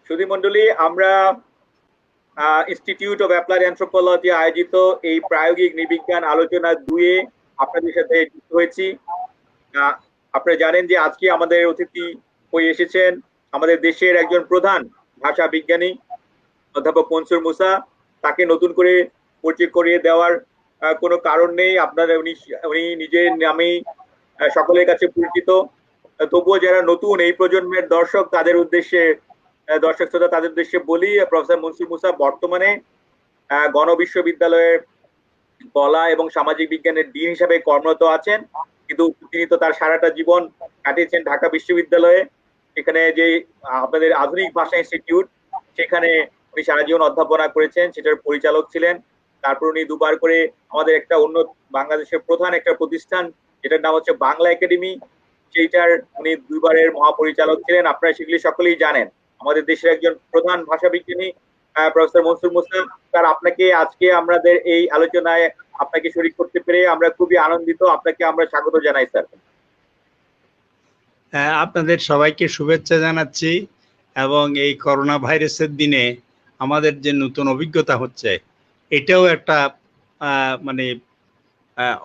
সুধী মণ্ডলী, আমরা institute of applied anthropology আয়োজিত এই প্রায়োগিক নৃবিজ্ঞান আলোচনা 2-এ আপনাদের সাথে যুক্ত হয়েছি। আপনারা জানেন যে আজকে আমাদের অতিথি হয়ে এসেছেন আমাদের দেশের একজন প্রধান ভাষা বিজ্ঞানী অধ্যাপক মনসুর মুসা। তাকে নতুন করে পরিচয় করিয়ে দেওয়ার কোনো কারণ নেই, আপনারা উনি নিজের নামেই সকলের কাছে পরিচিত। তবুও যারা নতুন এই প্রজন্মের দর্শক, তাদের উদ্দেশ্যে দর্শক শ্রোতা তাদের উদ্দেশ্যে বলি, প্রফেসর মনসুর মুসা বর্তমানে গণবিশ্ববিদ্যালয়ের কলা এবং সামাজিক বিজ্ঞানের ডিন হিসাবে কর্মরত আছেন, কিন্তু তিনি তো তার সারাটা জীবন কাটিয়েছেন ঢাকা বিশ্ববিদ্যালয়ে। সেখানে যে আপনাদের আধুনিক ভাষা ইনস্টিটিউট, সেখানে উনি সারা জীবন অধ্যাপনা করেছেন, সেটার পরিচালক ছিলেন। তারপর উনি দুবার করে আমাদের একটা অন্য বাংলাদেশের প্রধান একটা প্রতিষ্ঠান যেটার নাম হচ্ছে বাংলা একাডেমি, সেইটার উনি দুইবারের মহাপরিচালক ছিলেন। আপনারা সেগুলি সকলেই জানেন। আমাদের দেশের একজন প্রধান ভাষা বিজ্ঞানী প্রফেসর মনসুর মুসা স্যার, আপনাকে আজকে আমাদের এই আলোচনায় আপনাকে শরীক করতে পেরে আমরা খুবই আনন্দিত। আপনাকে আমরা স্বাগত জানাই স্যার। আপনাদের সবাইকে শুভেচ্ছা জানাচ্ছি এবং এই করোনা ভাইরাসের দিনে আমাদের যে নতুন অভিজ্ঞতা হচ্ছে, এটাও একটা মানে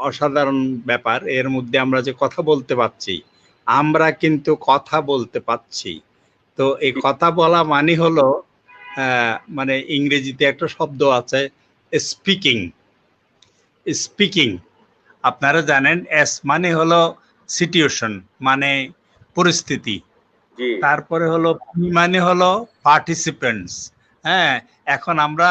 অসাধারণ ব্যাপার। এর মধ্যে আমরা যে কথা বলতে পারছি, আমরা কিন্তু কথা বলতে পারছি। তো এই কথা বলা মানে হলো মানে ইংরেজিতে একটা শব্দ আছে স্পিকিং। স্পিকিং আপনারা জানেন, এস মানে হলো সিচুয়েশন, মানে পরিস্থিতি, তারপরে হলো পি মানে হলো পার্টিসিপেন্টস। হ্যাঁ, এখন আমরা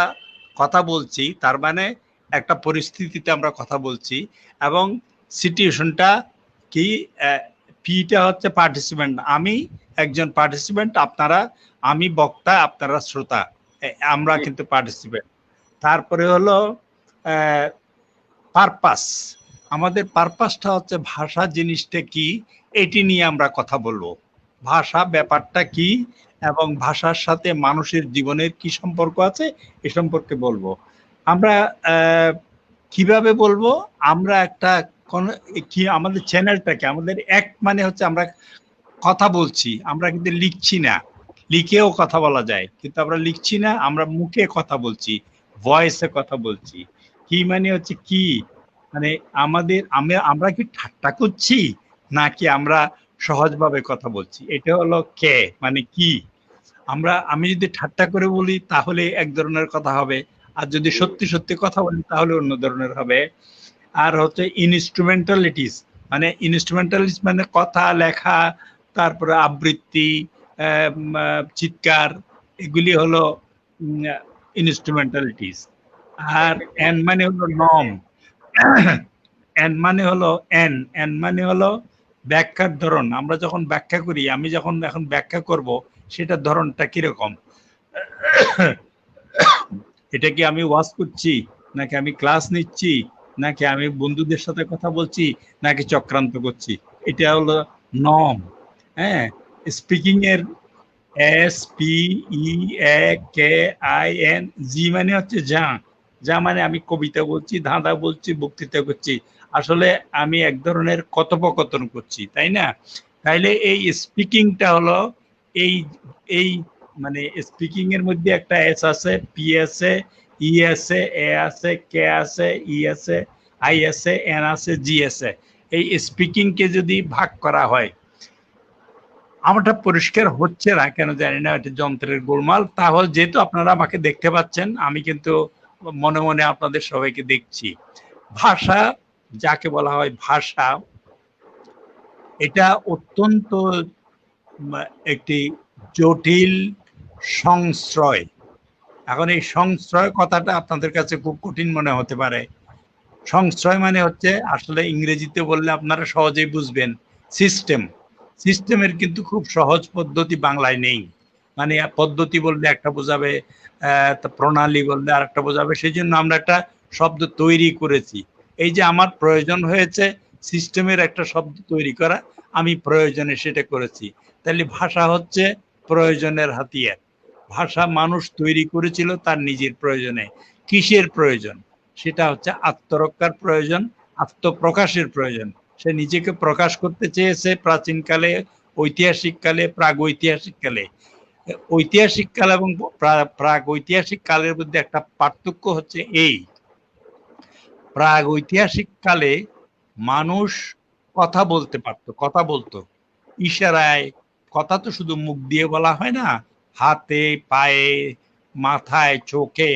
কথা বলছি, তার মানে একটা পরিস্থিতিতে আমরা কথা বলছি, এবং সিচুয়েশনটা কি, পিটা হচ্ছে পার্টিসিপেন্ট। আমি একজন পার্টিসিপেন্ট, আপনারা, আমি বক্তা, আপনারা শ্রোতা, আমরা কিন্তু পার্টিসিপেন্ট। তারপরে হলো পারপাস। আমাদের পারপাসটা হচ্ছে ভাষা জিনিসটা কি, এটি নিয়ে আমরা কথা বলবো। ভাষা ব্যাপারটা কি এবং ভাষার সাথে মানুষের জীবনের কি সম্পর্ক আছে এ সম্পর্কে বলবো। আমরা কিভাবে বলবো, আমরা একটা কি আমাদের চ্যানেলটাকে, আমাদের এক মানে হচ্ছে আমরা কথা বলছি, আমরা কিন্তু লিখছি না। লিখেও কথা বলা যায়, কিন্তু আমরা লিখছি না, আমরা মুখে কথা বলছি, ভয়েসে কথা বলছি। কি মানে হচ্ছে কি, মানে আমাদের আমরা কি ঠাট্টা করছি নাকি আমরা সহজভাবে কথা বলছি, এটা হলো কে, মানে কি। আমি যদি ঠাট্টা করে বলি তাহলে এক ধরনের কথা হবে, আর যদি সত্যি সত্যি কথা বলি তাহলে অন্য ধরনের হবে। আর হচ্ছে ইনস্ট্রুমেন্টালিটিস, মানে কথা, লেখা, তারপরে আবৃত্তি, চিৎকার, এগুলি হলো ইনস্ট্রুমেন্টালিটিস। আর এন মানে হলো নর্ম, এন মানে হলো এন মানে হলো ব্যাখ্যার ধরন। আমরা যখন ব্যাখ্যা করি, আমি যখন এখন ব্যাখ্যা করব, সেটার ধরনটা কিরকম, এটা কি আমি ওয়াজ করছি, নাকি আমি ক্লাস নিচ্ছি, নাকি আমি বন্ধুদের সাথে কথা বলছি, নাকি চক্রান্ত করছি, এটা হলো নর্ম। হ্যাঁ, স্পিকিং এর SPEAKING মানে হচ্ছে যা মানে আমি কবিতা বলছি, ধাঁধা বলছি, বক্তৃতা করছি, আসলে আমি এক ধরনের কথোপকথন করছি, তাই না? তাইলে এই স্পিকিংটা হলো এই মানে স্পিকিং এর মধ্যে একটা এস আছে, পি আছে, ই আছে, এ আছে, কে আছে, ই আছে, আই আছে, এন আছে, জি আছে। এই স্পিকিং কে যদি ভাগ করা হয়, আমারটা পরিষ্কার হচ্ছে না কেন জানি না, এটা যন্ত্রের গোলমাল। তাহলে যেহেতু আপনারা আমাকে দেখতে পাচ্ছেন, আমি কিন্তু মনে মনে আপনাদের সবাইকে দেখছি। ভাষা যাকে বলা হয় ভাষা, এটা অত্যন্ত একটি জটিল সংশ্রয়। এখন এই সংশ্রয় কথাটা আপনাদের কাছে খুব কঠিন মনে হতে পারে। সংশ্রয় মানে হচ্ছে, আসলে ইংরেজিতে বললে আপনারা সহজেই বুঝবেন, সিস্টেমের কিন্তু খুব সহজ পদ্ধতি বাংলায় নেই। মানে পদ্ধতি বললে একটা বোঝাবে, প্রণালী বললে আর একটা বোঝাবে, সেই জন্য আমরা একটা শব্দ তৈরি করেছি। এই যে আমার প্রয়োজন হয়েছে সিস্টেমের একটা শব্দ তৈরি করা, আমি প্রয়োজনে সেটা করেছি। তাহলে ভাষা হচ্ছে প্রয়োজনের হাতিয়ার। ভাষা মানুষ তৈরি করেছিল তার নিজের প্রয়োজনে। কিসের প্রয়োজন? সেটা হচ্ছে আত্মরক্ষার প্রয়োজন, আত্মপ্রকাশের প্রয়োজন। সে নিজেকে প্রকাশ করতে চেয়েছে প্রাচীনকালে, ঐতিহাসিক কালে, প্রাগৈতিহাসিক কালে। ঐতিহাসিক কাল এবং প্রাক ঐতিহাসিক কালের মধ্যে একটা পার্থক্য হচ্ছে এই, প্রাগ ঐতিহাসিক কালে মানুষ কথা বলতে পারতো, কথা বলতো ইশারায়। কথা তো শুধু মুখ দিয়ে বলা হয় না, হাতে, পায়ে, মাথায়, চোখে,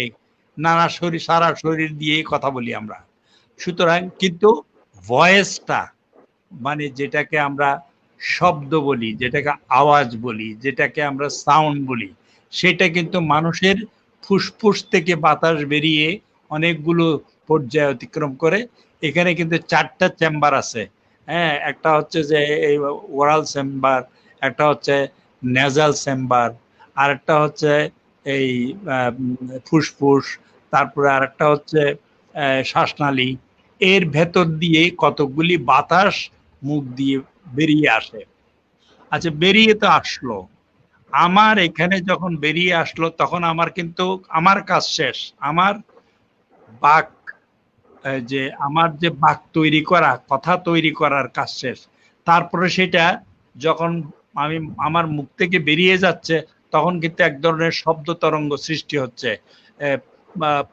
নানা শরীর, সারা শরীর দিয়ে কথা বলি আমরা। সুতরাং কিন্তু ভয়েসটা, মানে যেটাকে আমরা শব্দ বলি, যেটাকে আওয়াজ বলি, যেটাকে আমরা সাউন্ড বলি, সেটা কিন্তু মানুষের ফুসফুস থেকে বাতাস বেরিয়ে অনেকগুলো পর্যায় অতিক্রম করে। এখানে কিন্তু 4টা চেম্বার আছে। হ্যাঁ, একটা হচ্ছে যে এই ওরাল চেম্বার, একটা হচ্ছে নেজাল চেম্বার, আর একটা হচ্ছে এই ফুসফুস, তারপরে আর একটা হচ্ছে শ্বাসনালী। এর ভেতর দিয়ে কতগুলি বাতাস মুখ দিয়ে বেরিয়ে আসে। আচ্ছা, বেরিয়ে তো আসলো, আমার এখানে যখন বেরিয়ে আসলো তখন আমার কিন্তু আমার কাজ শেষ। আমার বাক, যে আমার যে বাক তৈরি করা, কথা তৈরি করার কাজ শেষ। তারপরে সেটা যখন আমি আমার মুখ থেকে বেরিয়ে যাচ্ছে তখন কিন্তু এক ধরনের শব্দ তরঙ্গ সৃষ্টি হচ্ছে।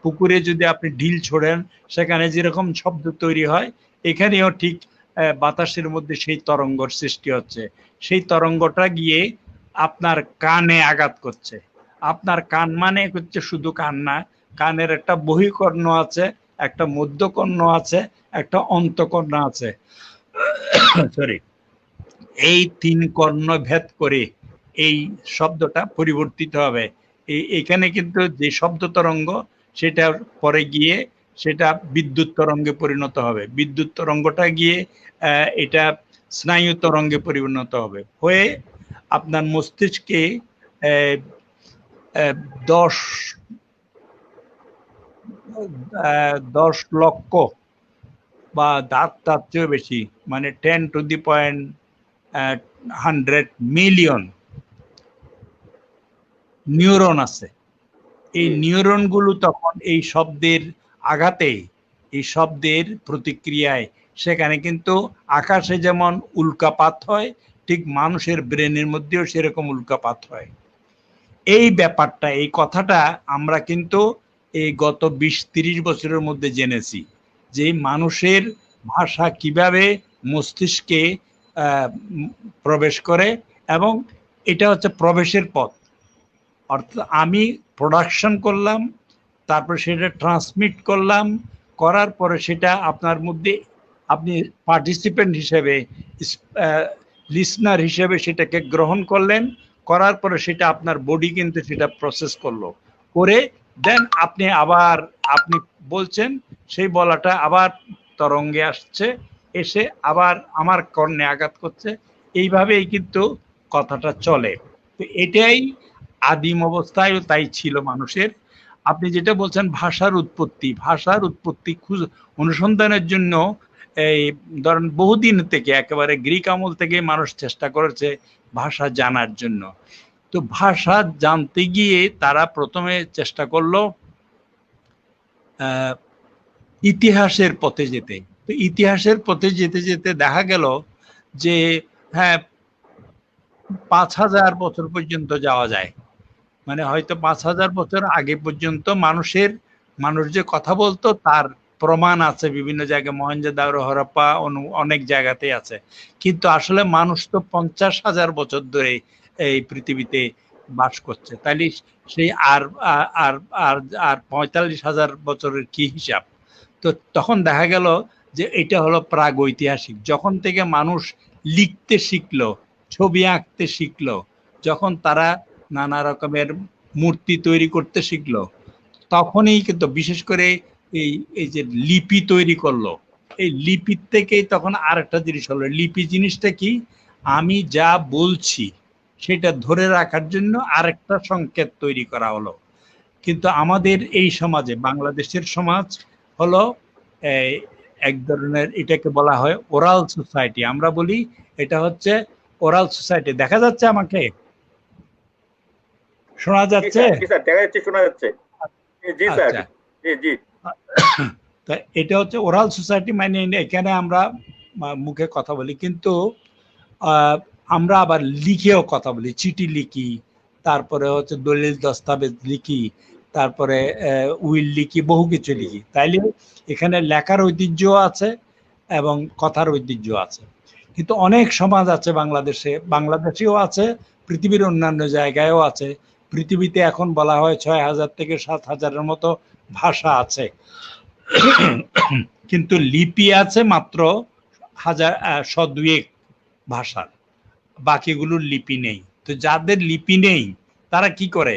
পুকুরে যদি আপনি ঢিল ছোড়েন সেখানে যেরকম শব্দ তৈরি হয়, এখানেও ঠিক বাতাসের মধ্যে সেই তরঙ্গর সৃষ্টি হচ্ছে। সেই তরঙ্গটা গিয়ে আপনার কানে আঘাত করছে। আপনার কান মানে হচ্ছে শুধু কান না, কানের একটা বহিকর্ণ আছে, একটা মধ্যকর্ণ আছে, একটা অন্তকর্ণ আছে। সরি, এই 3 কর্ণ ভেদ করে এই শব্দটা পরিবর্তিত হবে। এখানে কিন্তু যে শব্দ তরঙ্গ, সেটা পরে গিয়ে সেটা বিদ্যুৎ তরঙ্গে পরিণত হবে। বিদ্যুৎ তরঙ্গটা গিয়ে এটা স্নায়ু তরঙ্গে পরিণত হবে, হয়ে আপনার মস্তিষ্কে 10 লক্ষ বা তার চেয়েও বেশি, মানে 10⁻100 মিলিয়ন নিউরন আছে। এই নিউরন গুলো তখন এই শব্দের আঘাতে, এই শব্দের প্রতিক্রিয়ায়, সেখানে কিন্তু আকাশে যেমন উল্কাপাত হয়, ঠিক মানুষের ব্রেনের মধ্যেও সেরকম উল্কাপাত হয়। এই ব্যাপারটা, এই কথাটা আমরা কিন্তু এই গত 20-30 বছরের মধ্যে জেনেছি, যে মানুষের ভাষা কিভাবে মস্তিষ্কে প্রবেশ করে, এবং এটা হচ্ছে প্রবেশের পথ। অর্থাৎ আমি প্রোডাকশন করলাম, তারপর সেটা ট্রান্সমিট করলাম, করার পরে সেটা আপনার মধ্যে, আপনি পার্টিসিপেন্ট হিসেবে, লিসনার হিসেবে সেটাকে গ্রহণ করলেন, করার পরে সেটা আপনার বডি কিন্তু সেটা প্রসেস করলো, করে দেন আপনি বলছেন, সেই বলাটা আবার তরঙ্গে আসছে, এসে আবার আমার কর্ণে আঘাত করছে। এইভাবেই কিন্তু কথাটা চলে। তো এটাই আদিম অবস্থায় তাই ছিল মানুষের। আপনি যেটা বলছেন ভাষার উৎপত্তি অনুসন্ধানের জন্য এই ধরেন বহুদিন থেকে, একেবারে গ্রিক আমল থেকে মানুষ চেষ্টা করেছে ভাষা জানার জন্য। তো ভাষা জানতে গিয়ে তারা প্রথমে চেষ্টা করলো ইতিহাসের পথে যেতে। তো ইতিহাসের পথে যেতে যেতে দেখা গেল যে হ্যাঁ, 5000 বছর পর্যন্ত যাওয়া যায়। মানে হয়তো 5000 বছর আগে পর্যন্ত মানুষ যে কথা বলতো তার প্রমাণ আছে বিভিন্ন জায়গায়, মহেঞ্জোদারো, হরপ্পা, অনেক জায়গাতে আছে। কিন্তু আসলে মানুষ তো 50,000 বছর ধরে এই পৃথিবীতে বাস করছে, তাইলে সেই আর আর আর আর 45,000 বছরের কি হিসাব? তো তখন দেখা গেল যে এটা হলো প্রাগ ঐতিহাসিক। যখন থেকে মানুষ লিখতে শিখলো, ছবি আঁকতে শিখলো, যখন তারা নানা রকমের মূর্তি তৈরি করতে শিখলো, তখনই কিন্তু বিশেষ করে এই যে লিপি তৈরি করলো, এই লিপির থেকেই তখন আরেকটা জিনিস হলো। লিপি জিনিসটা কি? আমি যা বলছি সেটা ধরে রাখার জন্য আরেকটা সংকেত তৈরি করা হলো। কিন্তু আমাদের এই সমাজে, বাংলাদেশের সমাজ হলো এক ধরনের, এটাকে বলা হয় ওরাল সোসাইটি। আমরা বলি এটা হচ্ছে ওরাল সোসাইটি। দেখা যাচ্ছে আমাকে? শোনা যাচ্ছে? দেখা যাচ্ছে, শোনা যাচ্ছে। জি স্যার, জি। তা এটা হচ্ছে ওরাল সোসাইটি, মানে এখানে আমরা মুখে কথা বলি, কিন্তু আমরা আবার লিখেও কথা বলি, চিঠি লিখি, তারপরে হচ্ছে দলিল দস্তাবেজ লিখি, তারপরে উইল লিখি, বহু কিছু লিখি। তাইলে এখানে লেখার ঐতিহ্য আছে এবং কথার ঐতিহ্য আছে। কিন্তু অনেক সমাজ আছে বাংলাদেশে, বাংলাদেশেও আছে, পৃথিবীর অন্যান্য জায়গায়ও আছে। পৃথিবীতে এখন বলা হয় ৬,০০০ থেকে ৭,০০০-এর মতো ভাষা আছে, কিন্তু লিপি আছে মাত্র ১০০-১০০ ভাষার, বাকিগুলোর লিপি নেই। তো যাদের লিপি নেই তারা কি করে?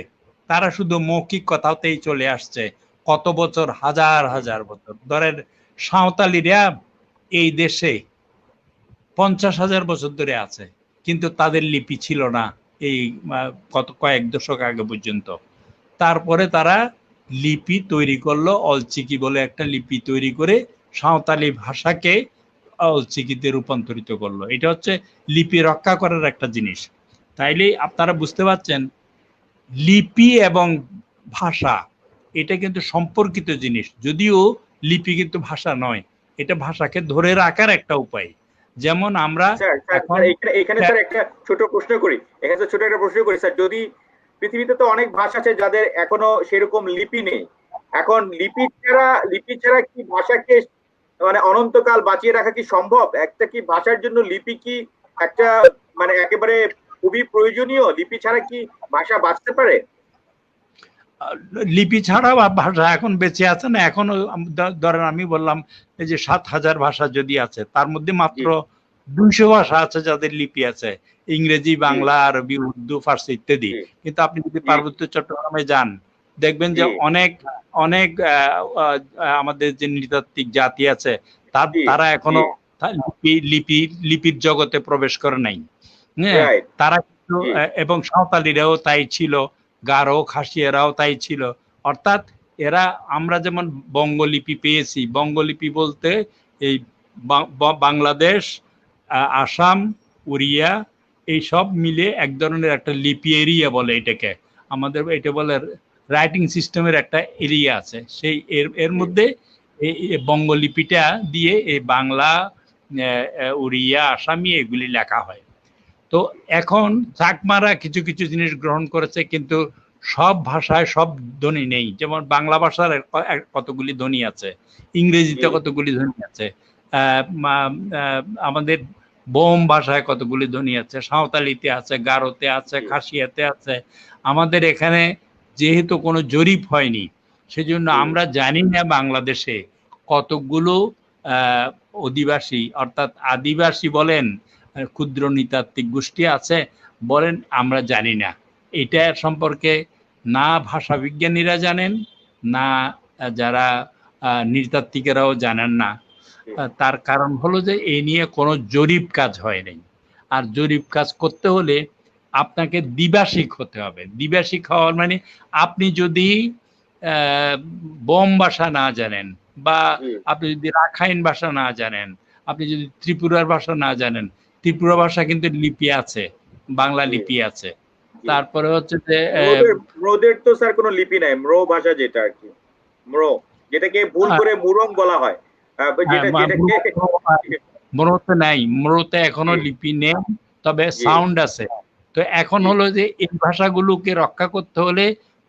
তারা শুধু মৌখিক কথাতেই চলে আসছে কত বছর, হাজার হাজার বছর। ধরেন সাঁওতালিরা এই দেশে ৫০,০০০ বছর ধরে আছে, কিন্তু তাদের লিপি ছিল না এই কয়েক দশক আগে পর্যন্ত। তারপরে তারা লিপি তৈরি করলো, অলচিকি বলে একটা লিপি তৈরি করে সাঁওতালি ভাষাকে অলচিকিতে রূপান্তরিত করলো। এটা হচ্ছে লিপি রক্ষা করার একটা জিনিস। তাইলে আপনারা বুঝতে পারছেন লিপি এবং ভাষা এটা কিন্তু সম্পর্কিত জিনিস। যদিও লিপি কিন্তু ভাষা নয়, এটা ভাষাকে ধরে রাখার একটা উপায়। যেমন আমরা এখন এখানে স্যার একটা ছোট প্রশ্ন করি, স্যার। যদি পৃথিবীতে তো অনেক ভাষা আছে যাদের এখনো সেরকম লিপি নেই, এখন লিপি ছাড়া কি ভাষাকে মানে অনন্তকাল বাঁচিয়ে রাখা কি সম্ভব? একটা কি ভাষার জন্য লিপি কি একটা মানে একেবারে খুবই প্রয়োজনীয়? লিপি ছাড়া কি ভাষা বাঁচতে পারে? লিপি ছাড়া ভাষা এখন বেঁচে আছে না? এখনো ধরেন আমি বললাম এই যে ৭,০০০ ভাষা যদি আছে, তার মধ্যে মাত্র ২০০ ভাষা আছে যাদের লিপি আছে, ইংরেজি, বাংলা, আরবি, উর্দু, ফার্সি ইত্যাদি। কিন্তু আপনি যদি পার্বত্য চট্টগ্রামে যান দেখবেন যে অনেক অনেক আমাদের যে নৃতাত্ত্বিক জাতি আছে তারা এখনো লিপির জগতে প্রবেশ করে নাই। হ্যাঁ, তারা কিন্তু, এবং সাঁওতালিরাও তাই ছিল, গারো, খাসিয়ারাও তাই ছিল। অর্থাৎ এরা, আমরা যেমন বঙ্গলিপি পেয়েছি, বঙ্গলিপি বলতে এই বাংলাদেশ, আসাম, উড়িয়া এই সব মিলে এক ধরনের একটা লিপি এরিয়া বলে এটাকে। আমাদের এটা বলে রাইটিং সিস্টেমের একটা এরিয়া আছে, সেই এর মধ্যে এই বঙ্গলিপিটা দিয়ে এই বাংলা, উড়িয়া, আসামি এগুলি লেখা হয়। তো এখন চাকমারা কিছু কিছু জিনিস গ্রহণ করেছে, কিন্তু সব ভাষায় সব ধ্বনি নেই। যেমন বাংলা ভাষার কতগুলি ধ্বনি আছে, ইংরেজিতে কতগুলি ধ্বনি আছে, আমাদের বোম ভাষায় কতগুলি ধ্বনি আছে, সাঁওতালিতে আছে, গারোতে আছে, খাসিয়াতে আছে। আমাদের এখানে যেহেতু কোনো জরিপ হয়নি, সেজন্য আমরা জানি না বাংলাদেশে কতগুলো অধিবাসী অর্থাৎ আদিবাসী বলেন, ক্ষুদ্র নৃতাত্ত্বিক গোষ্ঠী আছে বলেন, আমরা জানি না। এটা সম্পর্কে না ভাষা বিজ্ঞানীরা জানেন, না যারা নৃতাত্ত্বিকেরাও জানেন না। তার কারণ হলো যে এই নিয়ে কোনো জরিপ কাজ হয় নাই। আর জরিপ কাজ করতে হলে আপনাকে দ্বিভাষিক হতে হবে। দ্বিভাষিক হওয়ার মানে আপনি যদি বোম ভাষা না জানেন, বা আপনি যদি রাখাইন ভাষা না জানেন, আপনি যদি ত্রিপুরার ভাষা না জানেন, ত্রিপুরা ভাষা কিন্তু লিপি আছে, বাংলা লিপি আছে। তারপরে হচ্ছে যে ম্রোদের তো স্যার কোনো লিপি নাই, ম্রো ভাষা যেটা আর কি, ম্রো, যেটাকে ভুল করে মুরং বলা হয়, মরোতে নাই, মরোতে এখনো লিপি নেই, তবে সাউন্ড আছে। তো এখন হলো যে এই ভাষাগুলোকে রক্ষা করতে হলে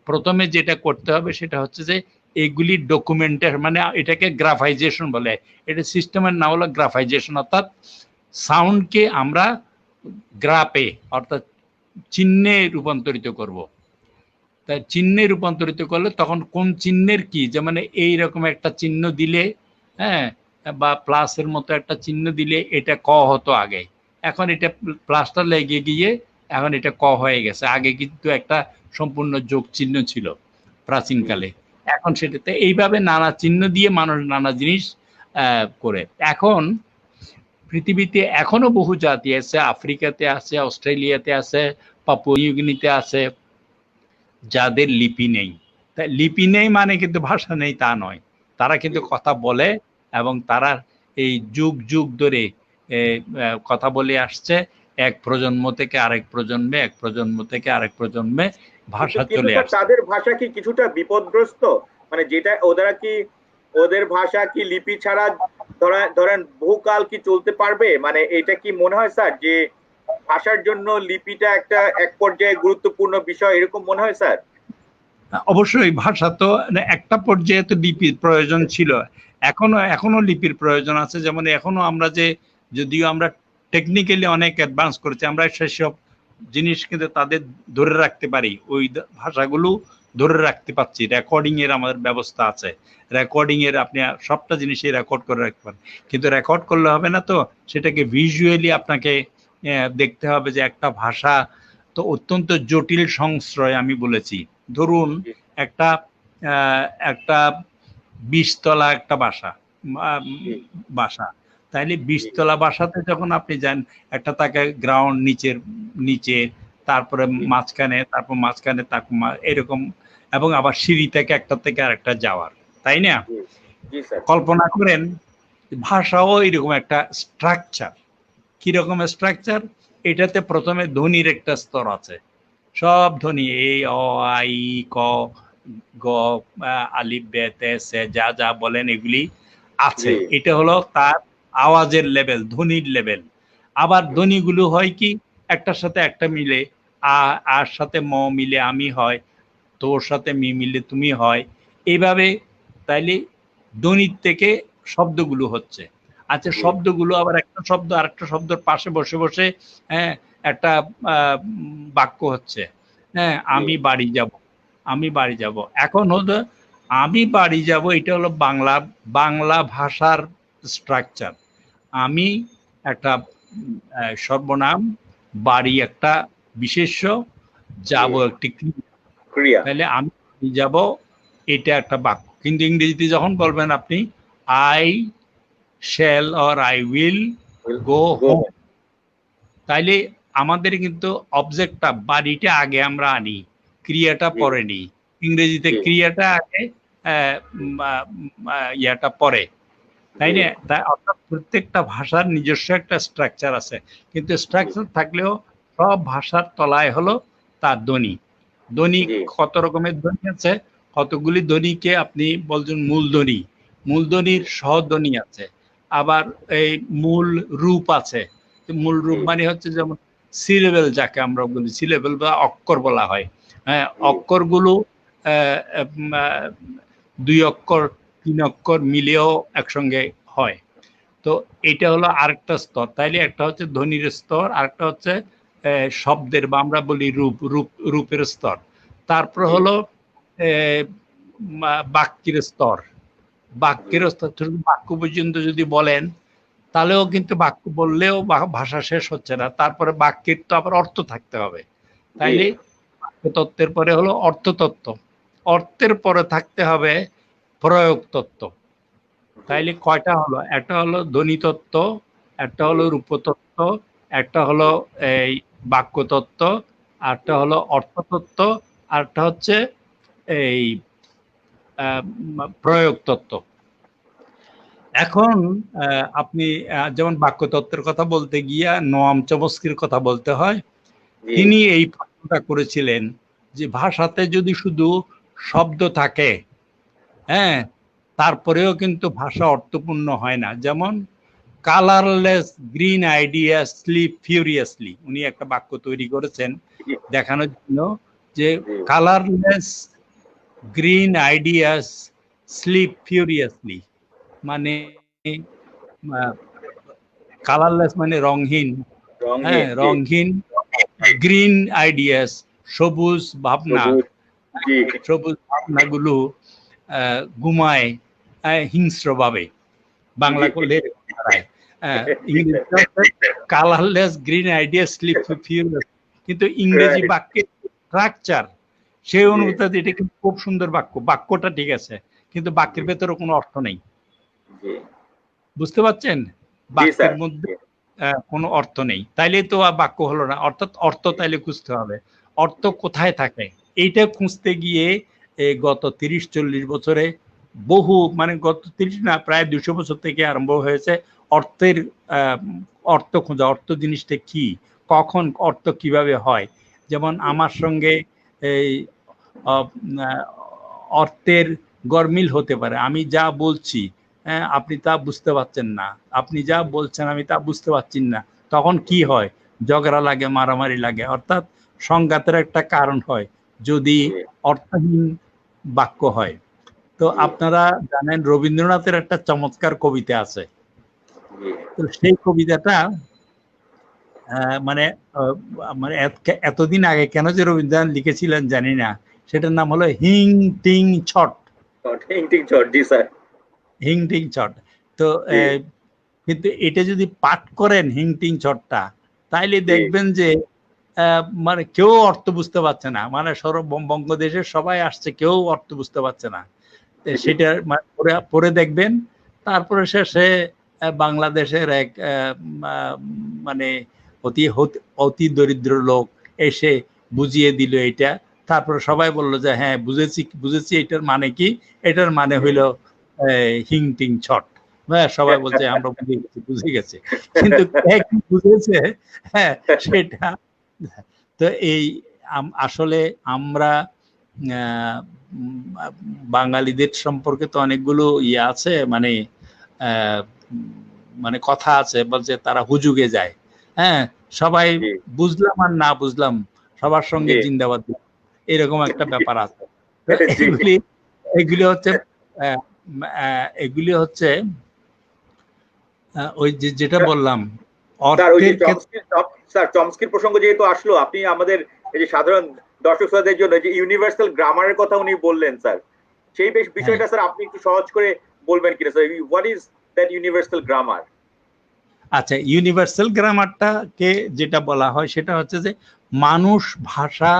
প্রথমে যেটা করতে হবে সেটা হচ্ছে যে এগুলি ডকুমেন্টের, মানে এটাকে গ্রাফাইজেশন বলে, এটা সিস্টেমের নাম হলো গ্রাফাইজেশন। অর্থাৎ সাউন্ডকে আমরা গ্রাফে অর্থাৎ চিহ্নে রূপান্তরিত করব। তাই চিহ্নে রূপান্তরিত করলে তখন কোন চিহ্নের কি, যেমন এইরকম একটা চিহ্ন দিলে, হ্যাঁ, বা প্লাসের মতো একটা চিহ্ন দিলে এটা ক হতো আগে, এখন এটা প্লাসটা লেগে গিয়ে এখন এটা ক হয়ে গেছে। আগে কিন্তু একটা সম্পূর্ণ যোগ চিহ্ন ছিল প্রাচীনকালে, এখন সেটাতে এইভাবে নানা চিহ্ন দিয়ে মানুষ নানা জিনিস করে। এখন পৃথিবীতে এখনো বহু জাতি আছে, আফ্রিকাতে আছে, অস্ট্রেলিয়াতে আছে, পাপুয়া নিউগিনিতে আছে, যাদের লিপি নেই। তাই লিপি নেই মানে কিন্তু ভাষা নেই তা নয়, তারা কিন্তু কথা বলে এবং তারা এই যুগ যুগ ধরে কথা বলে আসছে, এক প্রজন্ম থেকে আরেক প্রজন্মে, এক প্রজন্ম থেকে আরেক প্রজন্মে ভাষা চলে আসছে। তাদের ভাষা কি কিছুটা বিপদগ্রস্ত? মানে যেটা ওদের ভাষা কি লিপি ছাড়া ধরেন বহুকাল কি চলতে পারবে? মানে এটা কি মনে হয় স্যার যে ভাষার জন্য লিপিটা একটা এক পর্যায়ে গুরুত্বপূর্ণ বিষয়, এরকম মনে হয় স্যার? অবশ্যই ভাষা তো একটা পর্যায়ে তো লিপির প্রয়োজন ছিল, এখনো লিপির প্রয়োজন আছে। যেমন এখনো আমরা যদিও আমরা টেকনিক্যালি অনেক অ্যাডভান্স করেছি, আমরা সেসব জিনিস কিন্তু তাদের ধরে রাখতে পারি, ওই ভাষাগুলো ধরে রাখতে পারছি। রেকর্ডিং এর আমাদের ব্যবস্থা আছে, রেকর্ডিং এর আপনি সবটা জিনিসই রেকর্ড করে রাখতে পারেন। কিন্তু রেকর্ড করলে হবে না, তো সেটাকে ভিজুয়ালি আপনাকে দেখতে হবে যে একটা ভাষা তো অত্যন্ত জটিল সংশ্রয়। আমি বলেছি ধরুন একটা একটা 20 তলা একটা বাসা, তাইলে 20 তলা বাসাতে যখন আপনি যান, একটা থাকে গ্রাউন্ড, নিচে, তারপরে মাঝখানে তারপর এরকম, এবং আবার সিঁড়ি থেকে একটা থেকে আরেকটা যাওয়ার, তাই না? কল্পনা করেন ভাষাও এরকম একটা স্ট্রাকচার। কিরকম স্ট্রাকচার? এটাতে প্রথমে ধ্বনির একটা স্তর আছে, সব ধ্বনি এই অ আ ই ক গ আলিফ বে তে সে যা যা বলেন এগুলি আছে। এটা হলো তার আওয়াজের লেভেল, ধ্বনির লেভেল। আবার ধ্বনিগুলো হয় কি, একটার সাথে একটা মিলে, আর সাথে ম মিলে আমি হয়, তোর সাথে মি মিলে তুমি হয়, এইভাবে। তাইলে ধ্বনির থেকে শব্দগুলো হচ্ছে। আচ্ছা, শব্দগুলো আবার একটা শব্দ আরেকটা শব্দের পাশে বসে বসে হ্যাঁ একটা বাক্য হচ্ছে। হ্যাঁ, আমি বাড়ি যাব। এখন হলো আমি বাড়ি যাব, এটা হলো বাংলা ভাষার স্ট্রাকচার। আমি একটা সর্বনাম, বাড়ি একটা বিশেষ্য, যাব একটি ক্রিয়া। তাহলে আমি যাব, এটা একটা বাক্য। কিন্তু ইংরেজিতে যখন বলবেন আপনি I shall or I will go home, তাইলে আমাদের কিন্তু অবজেক্টটা, বাড়িটা আগে আমরা আনি, ক্রিয়াটা পরে নিই। ইংরেজিতে ক্রিয়াটা আগে, ইয়াটা পরে, তাই না? তাই অর্থাৎ প্রত্যেকটা ভাষার নিজস্ব একটা স্ট্রাকচার আছে, কিন্তু স্ট্রাকচার থাকলেও সব ভাষার তলায় হলো তার ধ্বনি। কত রকমের ধ্বনি আছে, কতগুলি ধ্বনিকে আপনি বলছেন মূলধ্বনির সহধ্বনি আছে, আবার এই মূল রূপ আছে। মূল রূপ মানে হচ্ছে যেমন সিলেবেল, যাকে আমরা বলি সিলেবেল বা অক্ষর বলা হয়। হ্যাঁ, অক্ষরগুলো 2 অক্ষর 3 অক্ষর মিলেও একসঙ্গে হয়। তো এটা হলো আরেকটা স্তর। তাইলে একটা হচ্ছে ধ্বনির স্তর, আরেকটা হচ্ছে শব্দের বা আমরা বলি রূপের স্তর। তারপর হলো বাক্যের স্তর। বাক্য পর্যন্ত যদি বলেন, তাহলেও কিন্তু বাক্য বললেও ভাষা শেষ হচ্ছে না। তারপরে বাক্যের তো আবার অর্থ থাকতে হবে। তাইলে বাক্যতত্ত্বের পরে হলো অর্থতত্ত্ব, অর্থের পরে থাকতে হবে প্রয়োগ তত্ত্ব। তাইলে কয়টা হলো? একটা হলো ধ্বনিতত্ত্ব, একটা হলো রূপতত্ত্ব, একটা হলো এই বাক্যতত্ত্ব, আরটা হলো অর্থতত্ত্ব, আরটা হচ্ছে এই প্রয়োগ তত্ত্ব। এখন আপনি যেমন বাক্যতত্ত্বের কথা বলতে গিয়ে নোয়াম চমস্কির কথা বলতে হয়। তিনি এই প্রশ্নটা করেছিলেন যে ভাষাতে যদি শুধু শব্দ থাকে, হ্যাঁ, তারপরেও কিন্তু ভাষা অর্থপূর্ণ হয় না। যেমন কালারলেস গ্রিন আইডিয়া স্লিপ ফিউরিয়াসলি, উনি একটা বাক্য তৈরি করেছেন দেখানোর জন্য যে কালারলেস গ্রিন আইডিয়াস স্লিপ ফিউরিয়াসলি, মানে কালারলেস মানে রংহীন, হ্যাঁ, রংহীন গ্রিন আইডিয়াস সবুজ ভাবনাগুলো ঘুমায় হিংস্রভাবে। বাংলা করলে colourless green ideas sleep furious, কিন্তু ইংরেজি বাক্যের স্ট্রাকচার সেই অনুপাতে এটা কিন্তু খুব সুন্দর বাক্যটা ঠিক আছে, কিন্তু বাক্যের ভেতরে কোনো অর্থ নেই। বুঝতে পারছেন? বাক্যের মধ্যে কোনো অর্থ নেই, তাইলে তো বাক্য হলো না। অর্থাৎ অর্থ তাইলে খুঁজতে হবে, অর্থ কোথায় থাকে এইটা খুঁজতে গিয়ে গত 30-40 বছরে বহু, মানে গত 30 না, প্রায় 200 বছর থেকে আরম্ভ হয়েছে অর্থ খোঁজা। অর্থ জিনিসটা কি, কখন অর্থ কিভাবে হয়। যেমন আমার সঙ্গে এই অর্থের গরমিল হতে পারে, আমি যা বলছি আপনি তা বুঝতে পারছেন না, আপনি যা বলছেন আমি তা বুঝতে পারছি না, তখন কি হয়? ঝগড়া লাগে, মারামারি লাগে, অর্থাৎ সংঘাতের একটা কারণ হয় যদি জি, অর্থহীন বাক্য হয়। তো জি, আপনারা জানেন রবীন্দ্রনাথের একটা চমৎকার কবিতা আছে। জি, তো সেই কবিতাটা মানে মানে এতদিন আগে কেন যে রবীন্দ্রনাথ লিখেছিলেন জানি না, সেটার নাম হলো হিং টিং ছট। ঠিক ঠিক চট, জি স্যার। হিং টিং ছট। তো জি, কিন্তু এটা যদি পাঠ করেন হিং টিং ছটটা, তাইলে জি, দেখবেন যে মানে কেউ অর্থ বুঝতে পারছে না, মানে বঙ্গদেশের সবাই আসছে, কেউ অর্থ বুঝতে পারছে না। তো জি, সেটা পরে পরে দেখবেন। তারপরে শেষে বাংলাদেশের এক মানে অতি অতি দরিদ্র লোক এসে বুঝিয়ে দিল এটা। তারপরে সবাই বলল যে হ্যাঁ বুঝেছি বুঝেছি, এটার মানে কি? এটার মানে জি। হইল হিং টিং ছট। হ্যাঁ, সবাই বলছে আমরা বুঝে গেছি বুঝে গেছি, কিন্তু কে কি বুঝেছে, হ্যাঁ, সেটা। তো এই আসলে আমরা আহ, উম, বাঙালিদের সম্পর্কে তো অনেকগুলো ইয়ে আছে, মানে আহ, মানে কথা আছে, বলছে তারা হুজুগে যায়। হ্যাঁ, সবাই জি, বুঝলাম আর না বুঝলাম সবার সঙ্গে জি, জিন্দাবাদ দিলাম, এরকম একটা ব্যাপার আছে। তো জি। এগুলি এগুলি হচ্ছে আহ, এগুলি হচ্ছে ওই যে যেটা বললাম স্যার ওই যে অর্থের ক্ষেত্রে। স্যার চমস্কির প্রসঙ্গ যেহেতু আসলো, আপনি আমাদের এই যে সাধারণ দর্শক শ্রোতাদের জন্য যে ইউনিভার্সাল গ্রামারের কথা উনি বললেন স্যার, সেই হ্যাঁ, বিষয়টা স্যার আপনি একটু সহজ করে বলবেন কিনা sir? What is that universal grammar? আচ্ছা, ইউনিভার্সাল গ্রামারটাকে যেটা বলা হয় সেটা হচ্ছে যে মানুষ ভাষা,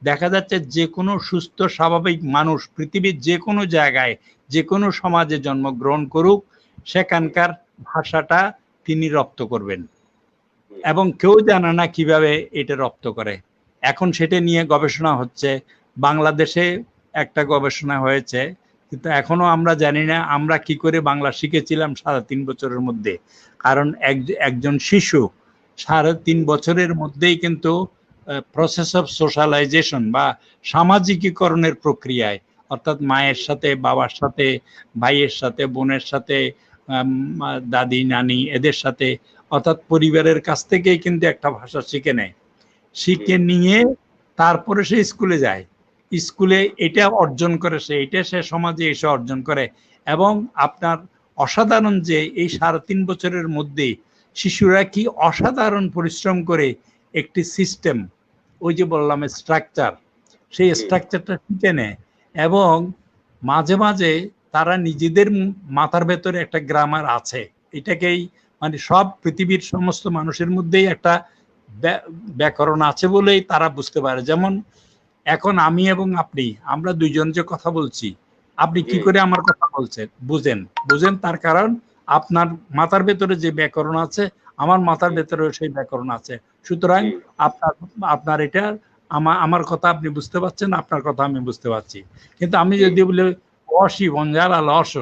দেখা যাচ্ছে যে কোনো সুস্থ স্বাভাবিক মানুষ পৃথিবীর যে কোনো জায়গায় যে কোনো সমাজে জন্মগ্রহণ করুক, জি, সেখানকার ভাষাটা তিনি রপ্ত করবেন, জি, এবং কেউ জানে না কিভাবে এটা রপ্ত করে। এখন সেটা নিয়ে গবেষণা হচ্ছে। বাংলাদেশে একটা গবেষণা হয়েছে, কিন্তু এখনো আমরা জানি না আমরা কি করে বাংলা শিখেছিলাম 3.5 বছরের মধ্যে। কারণ একজন শিশু 3.5 বছরের মধ্যেই কিন্তু প্রসেস অফ সোশ্যালাইজেশন বা সামাজিকীকরণের প্রক্রিয়ায়, অর্থাৎ মায়ের সাথে, বাবার সাথে, ভাইয়ের সাথে, বোনের সাথে, দাদি নানি এদের সাথে, অর্থাৎ পরিবারের কাছ থেকেই কিন্তু একটা ভাষা শিখে নেয়। জি, শিখে নিয়ে তারপরে সে স্কুলে যায়, স্কুলে এটা অর্জন করে, এটা সে সমাজে এসে অর্জন করে। এবং আপনার অসাধারণ যে এই 3.5 বছরের মধ্যে শিশুরা কি অসাধারণ পরিশ্রম করে একটি সিস্টেম, ওই যে বললাম স্ট্রাকচার, সেই জি, স্ট্রাকচারটা শিখে নেয়। এবং মাঝে মাঝে তারা নিজেদের মাথার ভেতরে একটা গ্রামার আছে, এটাকেই মানে সব পৃথিবীর সমস্ত মানুষের মধ্যেই একটা ব্যাকরণ আছে বলেই তারা বুঝতে পারে। যেমন এখন আমি এবং আপনি, আমরা দুইজন যে কথা বলছি, আপনি জি, কি করে আমার কথা বলছেন বুঝেন? বুঝেন তার কারণ আপনার মাথার ভেতরে যে ব্যাকরণ আছে, আমার মাথার জি, ভেতরে সেই ব্যাকরণ আছে। সুতরাং জি, আপনার আপনার এটা আমার কথা আপনি বুঝতে পারছেন, আপনার কথা আমি বুঝতে পারছি। কিন্তু আমি জি। যদি বলি অসি বঞ্জালা লস,